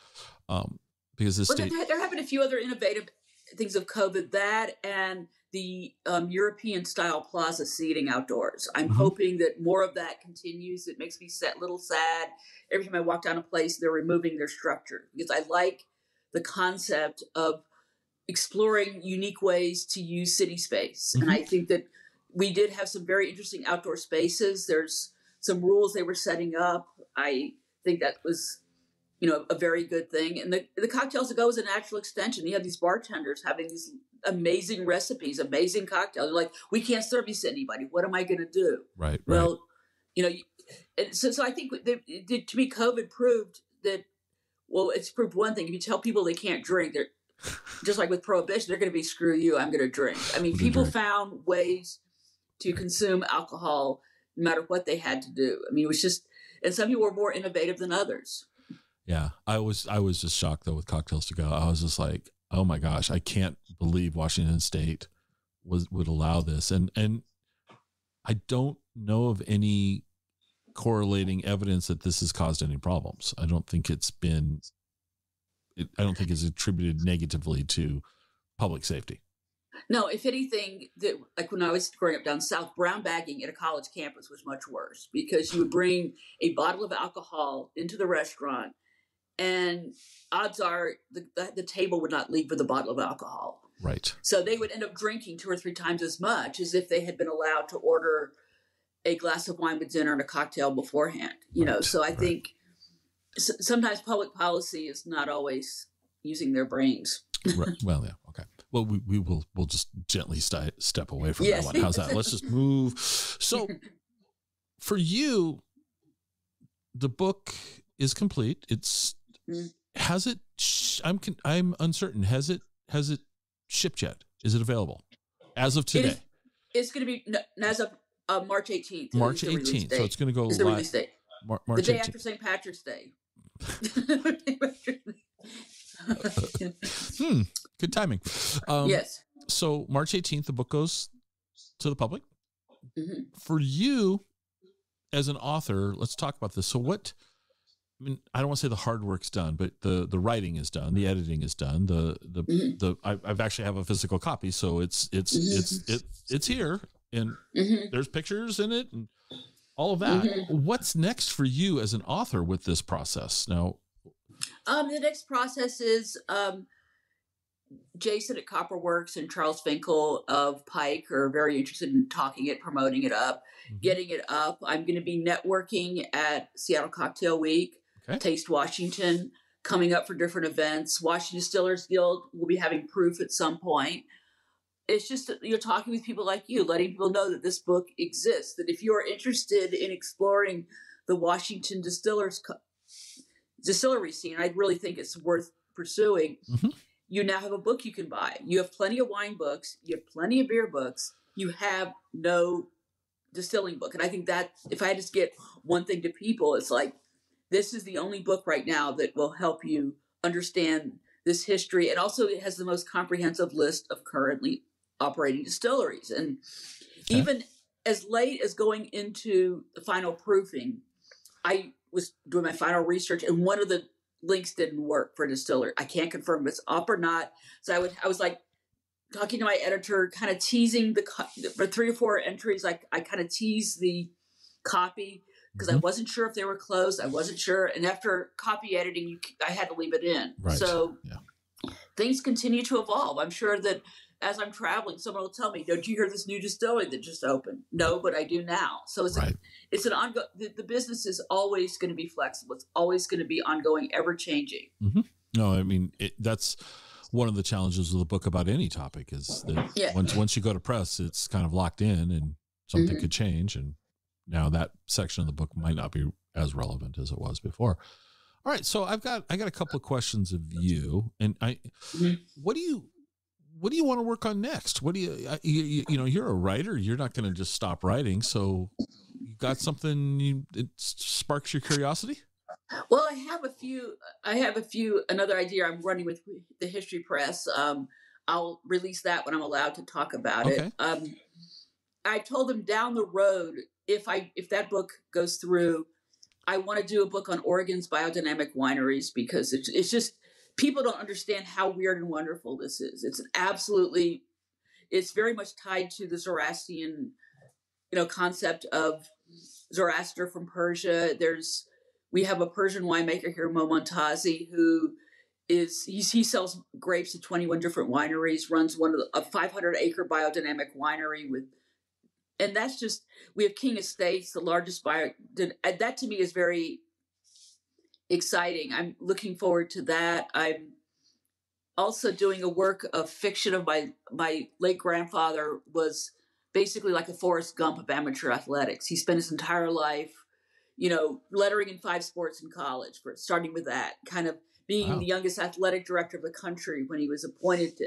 [SPEAKER 1] Because this state,
[SPEAKER 2] there have been a few other innovative things of COVID, that and the European style plaza seating outdoors. I'm hoping that more of that continues. It makes me a little sad every time I walk down a place, they're removing their structure, because I like the concept of exploring unique ways to use city space. And I think that we did have some very interesting outdoor spaces. There's some rules they were setting up. I think that was, you know, a very good thing. And the cocktails to go is a natural extension. You have these bartenders having these amazing recipes, amazing cocktails. They're like, we can't serve this to anybody. What am I going to do?
[SPEAKER 1] Right.
[SPEAKER 2] Well, you know, and so I think to me, COVID proved that, well, it's proved one thing. If you tell people they can't drink, they're just like with prohibition, they're going to be, screw you, I'm going to drink. I mean, people found ways to consume alcohol no matter what they had to do. I mean, it was just, and some people were more innovative than others.
[SPEAKER 1] Yeah. I was just shocked though with cocktails to go. I was just like, oh my gosh, I can't believe Washington State would allow this. And I don't know of any correlating evidence that this has caused any problems. I don't think it's attributed negatively to public safety.
[SPEAKER 2] No, if anything, like when I was growing up down south, brown bagging at a college campus was much worse, because you would bring a bottle of alcohol into the restaurant, and odds are the table would not leave with a bottle of alcohol.
[SPEAKER 1] Right.
[SPEAKER 2] So they would end up drinking 2 or 3 times as much as if they had been allowed to order a glass of wine with dinner and a cocktail beforehand. You know, so I think sometimes public policy is not always using their brains.
[SPEAKER 1] Right. Well, yeah. Okay. Well, we'll just gently step away from that one. How's that? Let's just move. So for you, the book is complete. Has it, I'm uncertain. Has it shipped yet? Is it available as of today?
[SPEAKER 2] It's going to be as of March 18th.
[SPEAKER 1] March 18th. So it's going to go
[SPEAKER 2] live. The release date.
[SPEAKER 1] March
[SPEAKER 2] the day
[SPEAKER 1] 18th.
[SPEAKER 2] After St. Patrick's Day.
[SPEAKER 1] Good timing.
[SPEAKER 2] Yes.
[SPEAKER 1] So March 18th, the book goes to the public. For you as an author, let's talk about this. So I don't want to say the hard work's done, but the writing is done, the editing is done. I've actually have a physical copy, so it's here, and there's pictures in it and all of that. What's next for you as an author with this process now?
[SPEAKER 2] The next process is Jason at Copperworks and Charles Finkel of Pike are very interested in promoting it up, getting it up. I'm going to be networking at Seattle Cocktail Week, Taste Washington, coming up for different events. Washington Distillers Guild will be having proof at some point. It's just, you're talking with people like you, letting people know that this book exists, that if you're interested in exploring the Washington distillery scene, I really think it's worth pursuing. You now have a book you can buy. You have plenty of wine books. You have plenty of beer books. You have no distilling book. And I think that if I just get one thing to people, it's like, this is the only book right now that will help you understand this history. And also it has the most comprehensive list of currently operating distilleries. And even as late as going into the final proofing, I was doing my final research, and one of the links didn't work for a distiller. I can't confirm if it's up or not. So I was like talking to my editor, kind of teasing for 3 or 4 entries. I kind of teased the copy because I wasn't sure if they were closed. I wasn't sure. And after copy editing, I had to leave it in.
[SPEAKER 1] Right.
[SPEAKER 2] So things continue to evolve. I'm sure that as I'm traveling, someone will tell me, don't you hear this new distillery that just opened? No, but I do now. So it's an ongoing, the business is always going to be flexible. It's always going to be ongoing, ever changing.
[SPEAKER 1] No, I mean, that's one of the challenges of the book about any topic is that once you go to press, it's kind of locked in and something could change. And now that section of the book might not be as relevant as it was before. All right, so I got a couple of questions of you, and what do you want to work on next? What do you know, you're a writer. You're not going to just stop writing. So you got something it sparks your curiosity?
[SPEAKER 2] Well, I have a few, another idea I'm running with the History Press. I'll release that when I'm allowed to talk about it. I told them down the road, if that book goes through, I want to do a book on Oregon's biodynamic wineries, because it's just, people don't understand how weird and wonderful this is. It's very much tied to the Zoroastrian, concept of Zoroaster from Persia. We have a Persian winemaker here, Momentazi, who he sells grapes to 21 different wineries, runs a 500-acre biodynamic winery and that's just, we have King Estates, the largest that to me is very exciting. I'm looking forward to that. I'm also doing a work of fiction of my late grandfather was basically like a Forrest Gump of amateur athletics. He spent his entire life, lettering in 5 sports in college, starting with that, kind of being the youngest athletic director of the country when he was appointed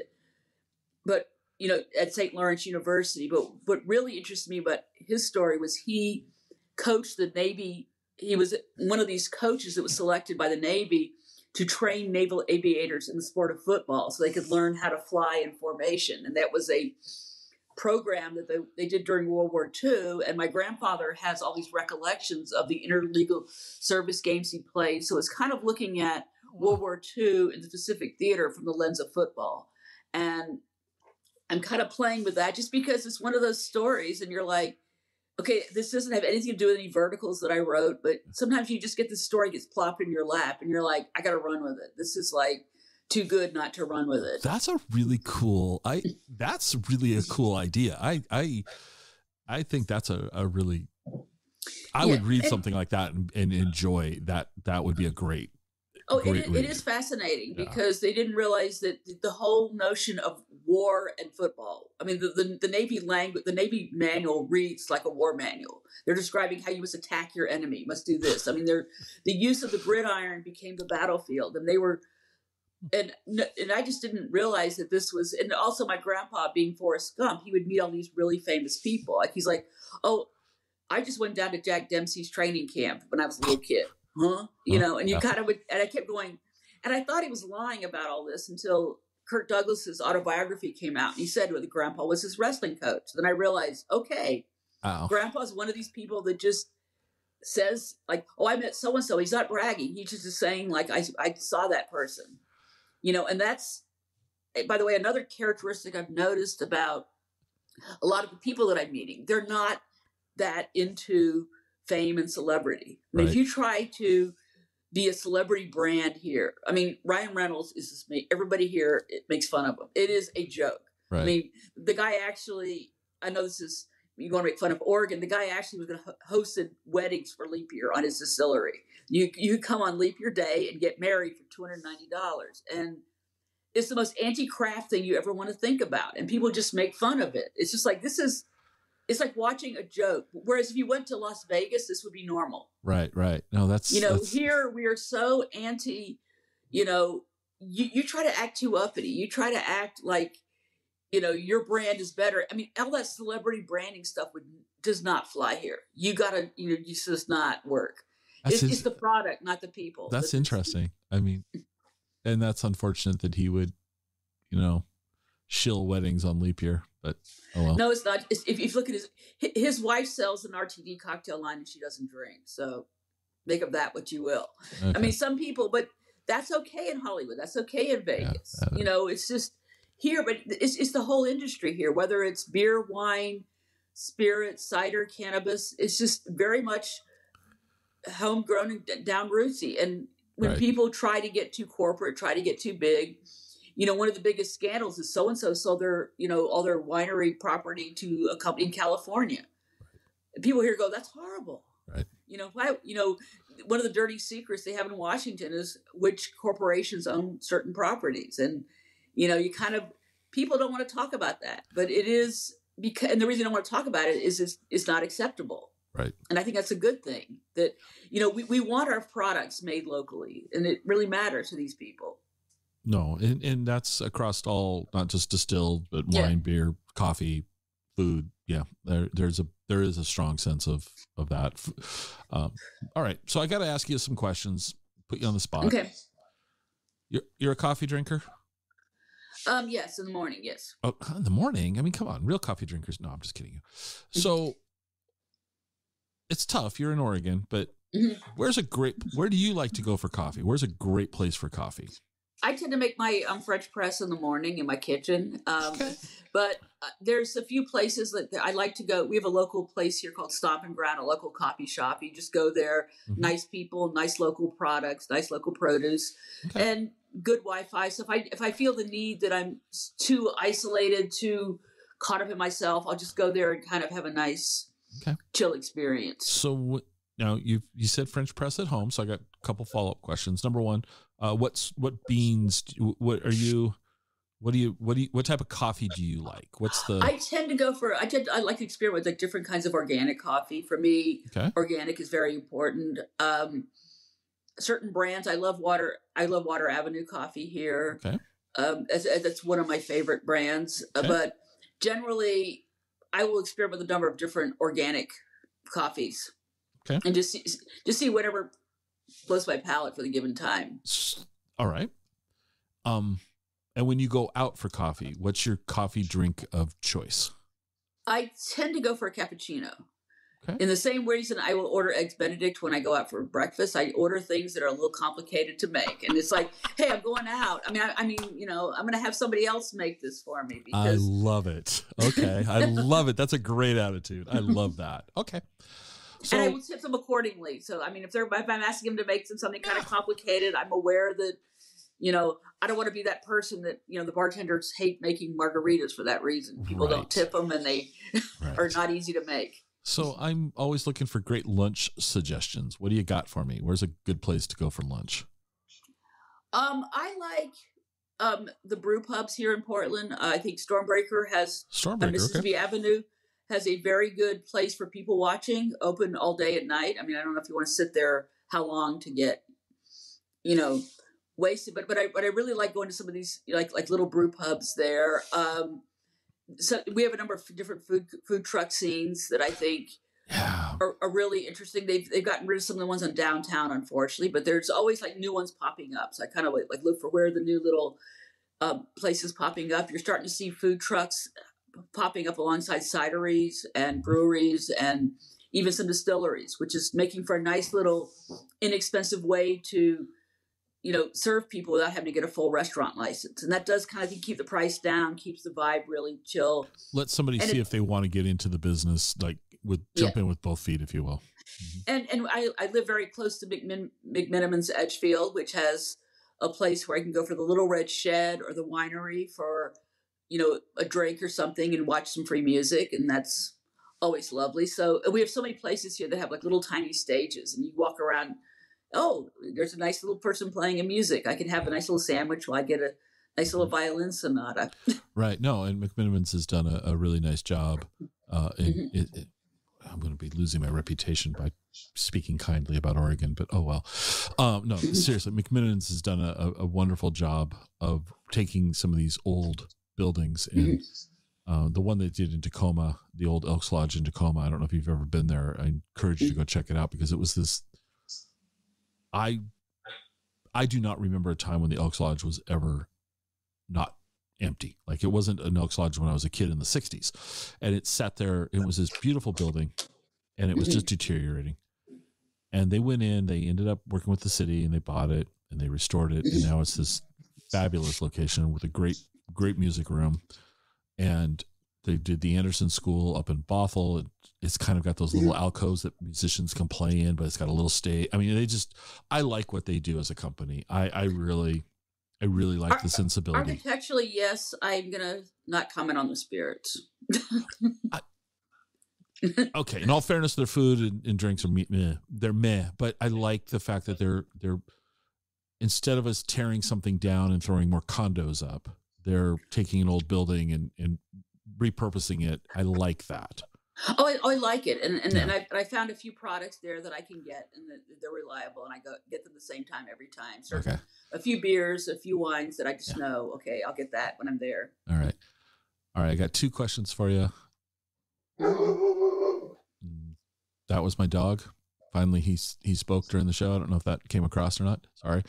[SPEAKER 2] at St. Lawrence University. But what really interested me about his story was he coached the Navy. He was one of these coaches that was selected by the Navy to train naval aviators in the sport of football so they could learn how to fly in formation. And that was a program that they did during World War II. And my grandfather has all these recollections of the interlegal service games he played. So it's kind of looking at World War II in the Pacific Theater from the lens of football. And I'm kind of playing with that just because it's one of those stories and you're like, okay, this doesn't have anything to do with any verticals that I wrote, but sometimes you just get this story gets plopped in your lap and you're like, I got to run with it. This is like too good not to run with it.
[SPEAKER 1] That's a really cool, that's really a cool idea. I think that's a really, I would read something like that and enjoy that. That would be a great.
[SPEAKER 2] Oh, it is fascinating because they didn't realize that the whole notion of war and football. I mean, the Navy language, the Navy manual reads like a war manual. They're describing how you must attack your enemy, must do this. I mean, the use of the gridiron became the battlefield, and they were, and I just didn't realize that this was, and also my grandpa being Forrest Gump, he would meet all these really famous people. Like he's like, oh, I just went down to Jack Dempsey's training camp when I was a little kid. Huh? And you kind of would, and I kept going, and I thought he was lying about all this until Kirk Douglas's autobiography came out. And he said with Grandpa was his wrestling coach. Then I realized, okay, Grandpa's one of these people that just says like, oh, I met so-and-so. He's not bragging. He's just saying like, I saw that person, and that's, by the way, another characteristic I've noticed about a lot of the people that I'm meeting. They're not that into fame and celebrity. I mean, if you try to be a celebrity brand here, I mean, Ryan Reynolds is just me. Everybody here makes fun of him. It is a joke. Right. I mean, the guy actually, I know this is, you want to make fun of Oregon. The guy actually was going to hosted weddings for leap year on his distillery. You come on leap year day and get married for $290. And it's the most anti-craft thing you ever want to think about. And people just make fun of it. It's just like, it's like watching a joke. Whereas if you went to Las Vegas, this would be normal. Right. No, that's, here we are so anti, you try to act too uppity. You try to act like, your brand is better. I mean, all that celebrity branding stuff does not fly here. You gotta, just does not work. It's the product, not the people.
[SPEAKER 1] That's interesting. I mean, and that's unfortunate that he would, shill weddings on leap year, but oh well.
[SPEAKER 2] No, it's not. If you look at his wife sells an RTD cocktail line and she doesn't drink. So make of that what you will. Okay. I mean, some people, but that's okay in Hollywood. That's okay in Vegas. It's just here, but it's the whole industry here, whether it's beer, wine, spirit, cider, cannabis. It's just very much homegrown and down rootsy. And when people try to get too corporate, try to get too big, one of the biggest scandals is so-and-so sold their, all their winery property to a company in California. And people here go, that's horrible. Right. One of the dirty secrets they have in Washington is which corporations own certain properties. And, you kind of, people don't want to talk about that, but it is because, and the reason I don't want to talk about it is it's not acceptable.
[SPEAKER 1] Right.
[SPEAKER 2] And I think that's a good thing that, we want our products made locally, and it really matters to these people.
[SPEAKER 1] No, and that's across all, not just distilled, but wine, beer, coffee, food. Yeah, there is a strong sense of that. All right, so I got to ask you some questions. Put you on the spot.
[SPEAKER 2] Okay.
[SPEAKER 1] You're a coffee drinker?
[SPEAKER 2] Yes, in the morning. Yes.
[SPEAKER 1] Oh, in the morning? I mean, come on, real coffee drinkers. No, I'm just kidding you. So it's tough. You're in Oregon, but where do you like to go for coffee? Where's a great place for coffee?
[SPEAKER 2] I tend to make my French press in the morning in my kitchen.
[SPEAKER 1] Okay.
[SPEAKER 2] But there's a few places that I like to go. We have a local place here called Stomping Ground, a local coffee shop. You just go there, nice people, nice local products, nice local produce, and good Wi-Fi. So if I feel the need that I'm too isolated, too caught up in myself, I'll just go there and kind of have a nice chill experience.
[SPEAKER 1] So now you said French press at home. So I got a couple follow-up questions. Number one, what beans? What type of coffee do you like?
[SPEAKER 2] I tend to go for, I like to experiment with like different kinds of organic coffee. For me, organic is very important. Certain brands, I love Water Avenue coffee here. Okay. That's one of my favorite brands. But generally, I will experiment with a number of different organic coffees. Okay. And just see whatever blows my palate for the given time.
[SPEAKER 1] All right. And when you go out for coffee, what's your coffee drink of choice?
[SPEAKER 2] I tend to go for a cappuccino. Okay. In the same reason I will order Eggs Benedict when I go out for breakfast. I order things that are a little complicated to make. And it's like, hey, I'm going out. I mean, I'm going to have somebody else make this for me.
[SPEAKER 1] I love it. Okay. I love it. That's a great attitude. I love that. Okay. So,
[SPEAKER 2] and I will tip them accordingly. So, I mean, if I'm asking them to make something kind of complicated, I'm aware that, I don't want to be that person that, the bartenders hate making margaritas for that reason. People don't tip them, and they are not easy to make.
[SPEAKER 1] So I'm always looking for great lunch suggestions. What do you got for me? Where's a good place to go for lunch?
[SPEAKER 2] I like the brew pubs here in Portland. I think Stormbreaker on Mississippi Avenue has a very good place for people watching, open all day at night. I mean, I don't know if you want to sit there how long to get, wasted, but I really like going to some of these like little brew pubs there. So we have a number of different food truck scenes that I think are really interesting. They've gotten rid of some of the ones on downtown, unfortunately, but there's always like new ones popping up. So I kind of like look for where the new little places popping up. You're starting to see food trucks popping up alongside cideries and breweries and even some distilleries, which is making for a nice little inexpensive way to serve people without having to get a full restaurant license. And that does kind of keep the price down, keeps the vibe really chill.
[SPEAKER 1] Let somebody see if they want to get into the business, like jump in with both feet, if you will.
[SPEAKER 2] And I live very close to McMiniman's Edgefield, which has a place where I can go for the Little Red Shed or the winery for, a drink or something and watch some free music. And that's always lovely. So we have so many places here that have like little tiny stages, and you walk around. Oh, there's a nice little person playing music. I can have a nice little sandwich while I get a nice little violin sonata. Right.
[SPEAKER 1] No, and McMiniman's has done a really nice job. I'm going to be losing my reputation by speaking kindly about Oregon, but oh well. No, seriously, McMiniman's has done a wonderful job of taking some of these old buildings and the one they did in Tacoma, the old Elks Lodge in Tacoma. I don't know if you've ever been there. I encourage you to go check it out because it was this. I do not remember a time when the Elks Lodge was ever not empty. Like it wasn't an Elks Lodge when I was a kid in the 60s. And it sat there. It was this beautiful building and it was just deteriorating. And they went in, they ended up working with the city and they bought it and they restored it. And now it's this fabulous location with a great music room. And they did the Anderson School up in Bothell. It's kind of got those little alcoves that musicians can play in, but it's got a little stage. I mean, I like what they do as a company. I really like the sensibility.
[SPEAKER 2] Architecturally, yes. I'm going to not comment on the spirits.
[SPEAKER 1] Okay. In all fairness, their food and drinks are meh. They're meh, but I like the fact that they're instead of us tearing something down and throwing more condos up, they're taking an old building and repurposing it. I like that.
[SPEAKER 2] I like it, and
[SPEAKER 1] Yeah.
[SPEAKER 2] I found a few products there that I can get, and that they're reliable, and I get them the same time every time.
[SPEAKER 1] Okay.
[SPEAKER 2] A few beers, a few wines that I just
[SPEAKER 1] Yeah.
[SPEAKER 2] know. Okay, I'll get that when I'm there.
[SPEAKER 1] All right. I got 2 questions for you. That was my dog. Finally, he spoke during the show. I don't know if that came across or not. Sorry.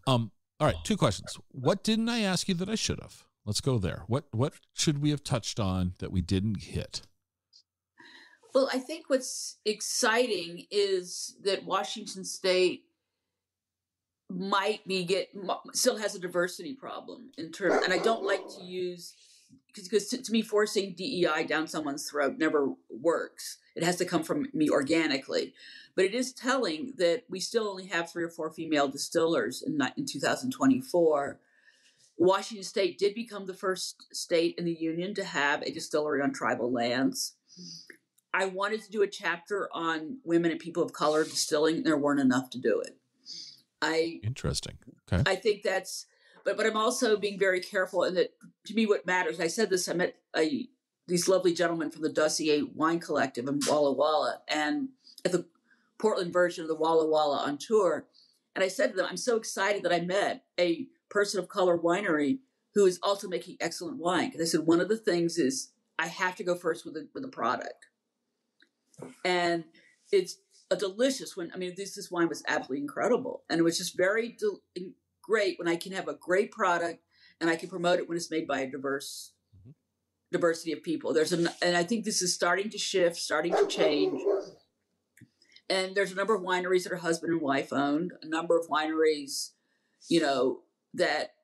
[SPEAKER 1] All right, 2 questions. What didn't I ask you that I should have? Let's go there. What should we have touched on that we didn't hit?
[SPEAKER 2] Well, I think what's exciting is that Washington State still has a diversity problem in terms, and I don't like to use, because to me, forcing DEI down someone's throat never works. It has to come from me organically. But it is telling that we still only have 3 or 4 female distillers in 2024. Washington State did become the first state in the union to have a distillery on tribal lands. I wanted to do a chapter on women and people of color distilling, and there weren't enough to do it.
[SPEAKER 1] Interesting. Okay.
[SPEAKER 2] I think that's, but I'm also being very careful, and that to me what matters. I said this. I met these lovely gentlemen from the Dossier Wine Collective in Walla Walla, and at the Portland version of the Walla Walla on tour. And I said to them, I'm so excited that I met a person of color winery who is also making excellent wine. Because I said, one of the things is I have to go first with the product. And it's a delicious one. I mean, this wine was absolutely incredible. And it was just very great when I can have a great product and I can promote it when it's made by a diversity of people. And I think this is starting to shift, starting to change. And there's a number of wineries that are husband and wife owned, a number of wineries, that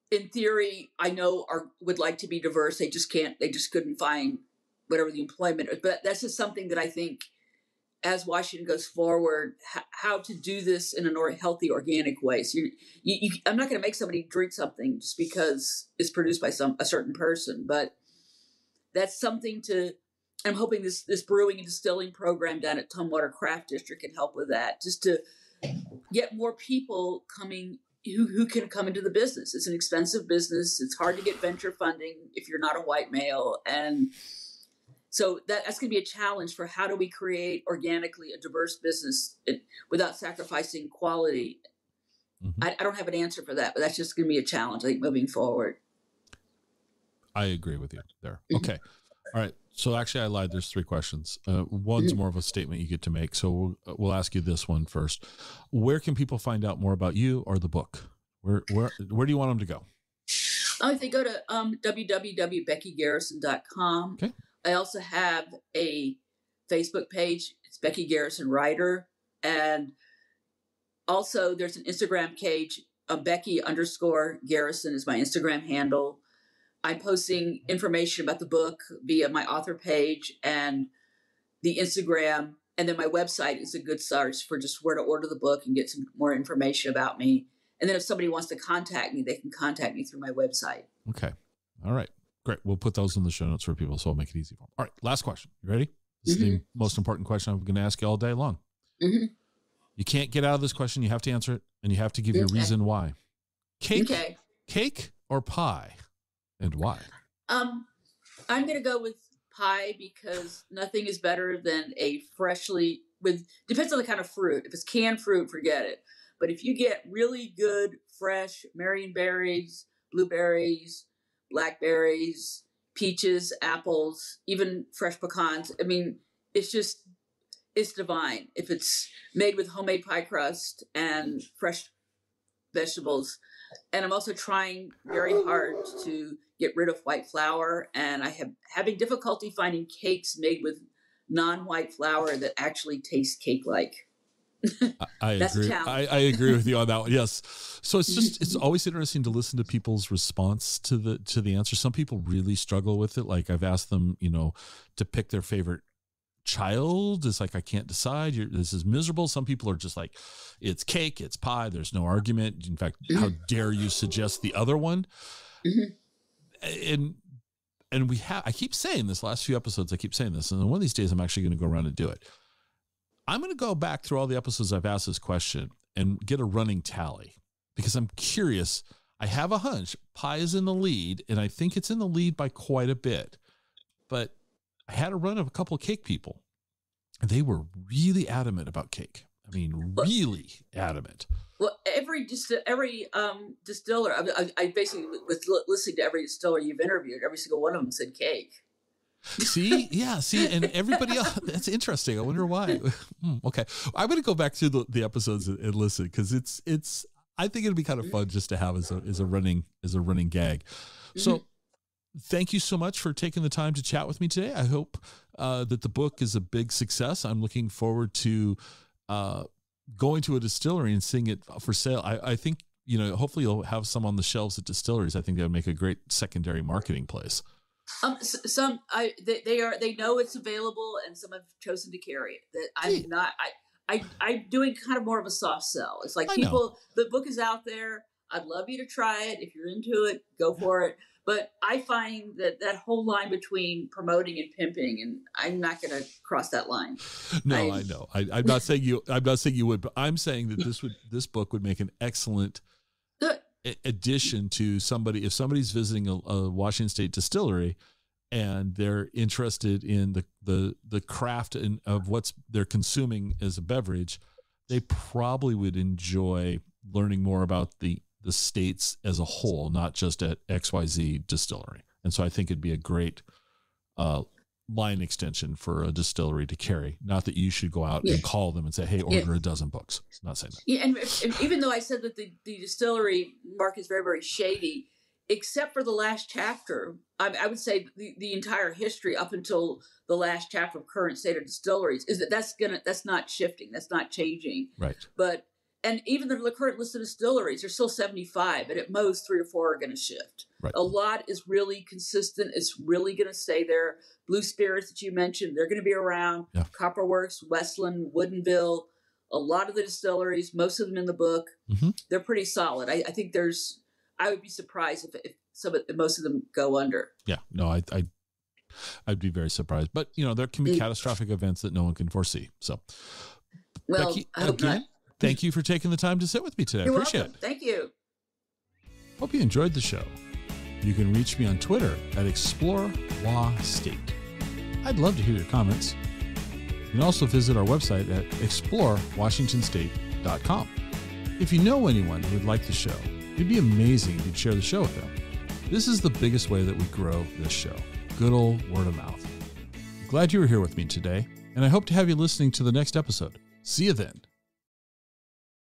[SPEAKER 2] in theory, I know would like to be diverse. They just couldn't find whatever the employment is. But that's just something that I think as Washington goes forward, how to do this in a healthy, organic way. So I'm not going to make somebody drink something just because it's produced by a certain person, but that's something I'm hoping this brewing and distilling program down at Tumwater Craft District can help with that, just to get more people coming who can come into the business. It's an expensive business. It's hard to get venture funding if you're not a white male. And so that's going to be a challenge for how do we create organically a diverse business without sacrificing quality. Mm-hmm. I don't have an answer for that, but that's just going to be a challenge, I think, moving forward.
[SPEAKER 1] I agree with you there. Okay. All right. So actually I lied. There's 3 questions. One's more of a statement you get to make. So we'll ask you this one first. Where can people find out more about you or the book? Where do you want them to go?
[SPEAKER 2] If they go to www.beckygarrison.com. Okay. I also have a Facebook page. It's Becky Garrison Writer. And also there's an Instagram page. Becky_Garrison is my Instagram handle. I'm posting information about the book via my author page and the Instagram. And then my website is a good source for just where to order the book and get some more information about me. And then if somebody wants to contact me, they can contact me through my website.
[SPEAKER 1] Okay. All right. Great. We'll put those in the show notes for people, so I'll make it easy for them. All right. Last question. You ready? This is the most important question I'm going to ask you all day long. Mm-hmm. You can't get out of this question. You have to answer it, and you have to give your reason why. Cake or pie? And why?
[SPEAKER 2] I'm going to go with pie because nothing is better than depends on the kind of fruit. If it's canned fruit, forget it. But if you get really good, fresh marionberries, blueberries, blackberries, peaches, apples, even fresh pecans, I mean, it's divine. If it's made with homemade pie crust and fresh vegetables. And I'm also trying very hard to get rid of white flour, and I have having difficulty finding cakes made with non-white flour that actually taste cake-like.
[SPEAKER 1] I agree. I agree with you on that one. Yes. So it's always interesting to listen to people's response to the answer. Some people really struggle with it. Like I've asked them, to pick their favorite child. It's like, I can't decide. This is miserable. Some people are just like, it's cake, it's pie. There's no argument. In fact, how dare you suggest the other one? Mm-hmm. And I keep saying this last few episodes, I keep saying this, and one of these days I'm actually going to go around and do it. I'm going to go back through all the episodes I've asked this question and get a running tally because I'm curious. I have a hunch pie is in the lead, and I think it's in the lead by quite a bit, but I had a run of a couple of cake people. They were really adamant about cake. I mean, really adamant.
[SPEAKER 2] Well, every distiller, I basically was listening to every distiller you've interviewed. Every single one of them said cake.
[SPEAKER 1] See, and everybody else. That's interesting. I wonder why. Okay, I'm going to go back to the episodes and listen, because it's. I think it'd be kind of fun just to have as a running gag. So, thank you so much for taking the time to chat with me today. I hope that the book is a big success. I'm looking forward to going to a distillery and seeing it for sale. I think, hopefully you'll have some on the shelves at distilleries. I think that would make a great secondary marketing place.
[SPEAKER 2] They know it's available, and some have chosen to carry it. That I'm doing kind of more of a soft sell. It's like the book is out there. I'd love you to try it. If you're into it, go for it. But I find that whole line between promoting and pimping, and I'm not going to cross that line.
[SPEAKER 1] No, I know. I'm not saying you would, but I'm saying that this book would make an excellent addition to somebody. If somebody's visiting a Washington State distillery and they're interested in the craft of what they're consuming as a beverage, they probably would enjoy learning more about the states as a whole, not just at XYZ distillery. And so I think it'd be a great line extension for a distillery to carry. Not that you should go out and call them and say, hey, order a dozen books. I'm not saying that.
[SPEAKER 2] Yeah, and even though I said that the distillery market is very, very shady, except for the last chapter, I would say the entire history up until the last chapter of Current State of Distilleries is that's not shifting. That's not changing.
[SPEAKER 1] Right.
[SPEAKER 2] And even the current list of distilleries, there's still 75, and at most 3 or 4 are going to shift.
[SPEAKER 1] Right.
[SPEAKER 2] A lot is really consistent. It's really going to stay there. Blue Spirits that you mentioned, they're going to be around.
[SPEAKER 1] Yeah.
[SPEAKER 2] Copperworks, Westland, Woodinville, a lot of the distilleries, most of them in the book, they're pretty solid. I think I would be surprised if most of them go under.
[SPEAKER 1] Yeah, no, I'd be very surprised. But, there can be catastrophic events that no one can foresee. So,
[SPEAKER 2] well,
[SPEAKER 1] Becky,
[SPEAKER 2] I hope
[SPEAKER 1] again,
[SPEAKER 2] not.
[SPEAKER 1] Thank you for taking the time to sit with me today.
[SPEAKER 2] You're
[SPEAKER 1] Appreciate
[SPEAKER 2] welcome.
[SPEAKER 1] it.
[SPEAKER 2] Thank you.
[SPEAKER 1] Hope you enjoyed the show. You can reach me on Twitter at ExploreWaState. I'd love to hear your comments. You can also visit our website at explorewashingtonstate.com. If you know anyone who would like the show, it'd be amazing if you'd share the show with them. This is the biggest way that we grow this show. Good old word of mouth. Glad you were here with me today, and I hope to have you listening to the next episode. See you then.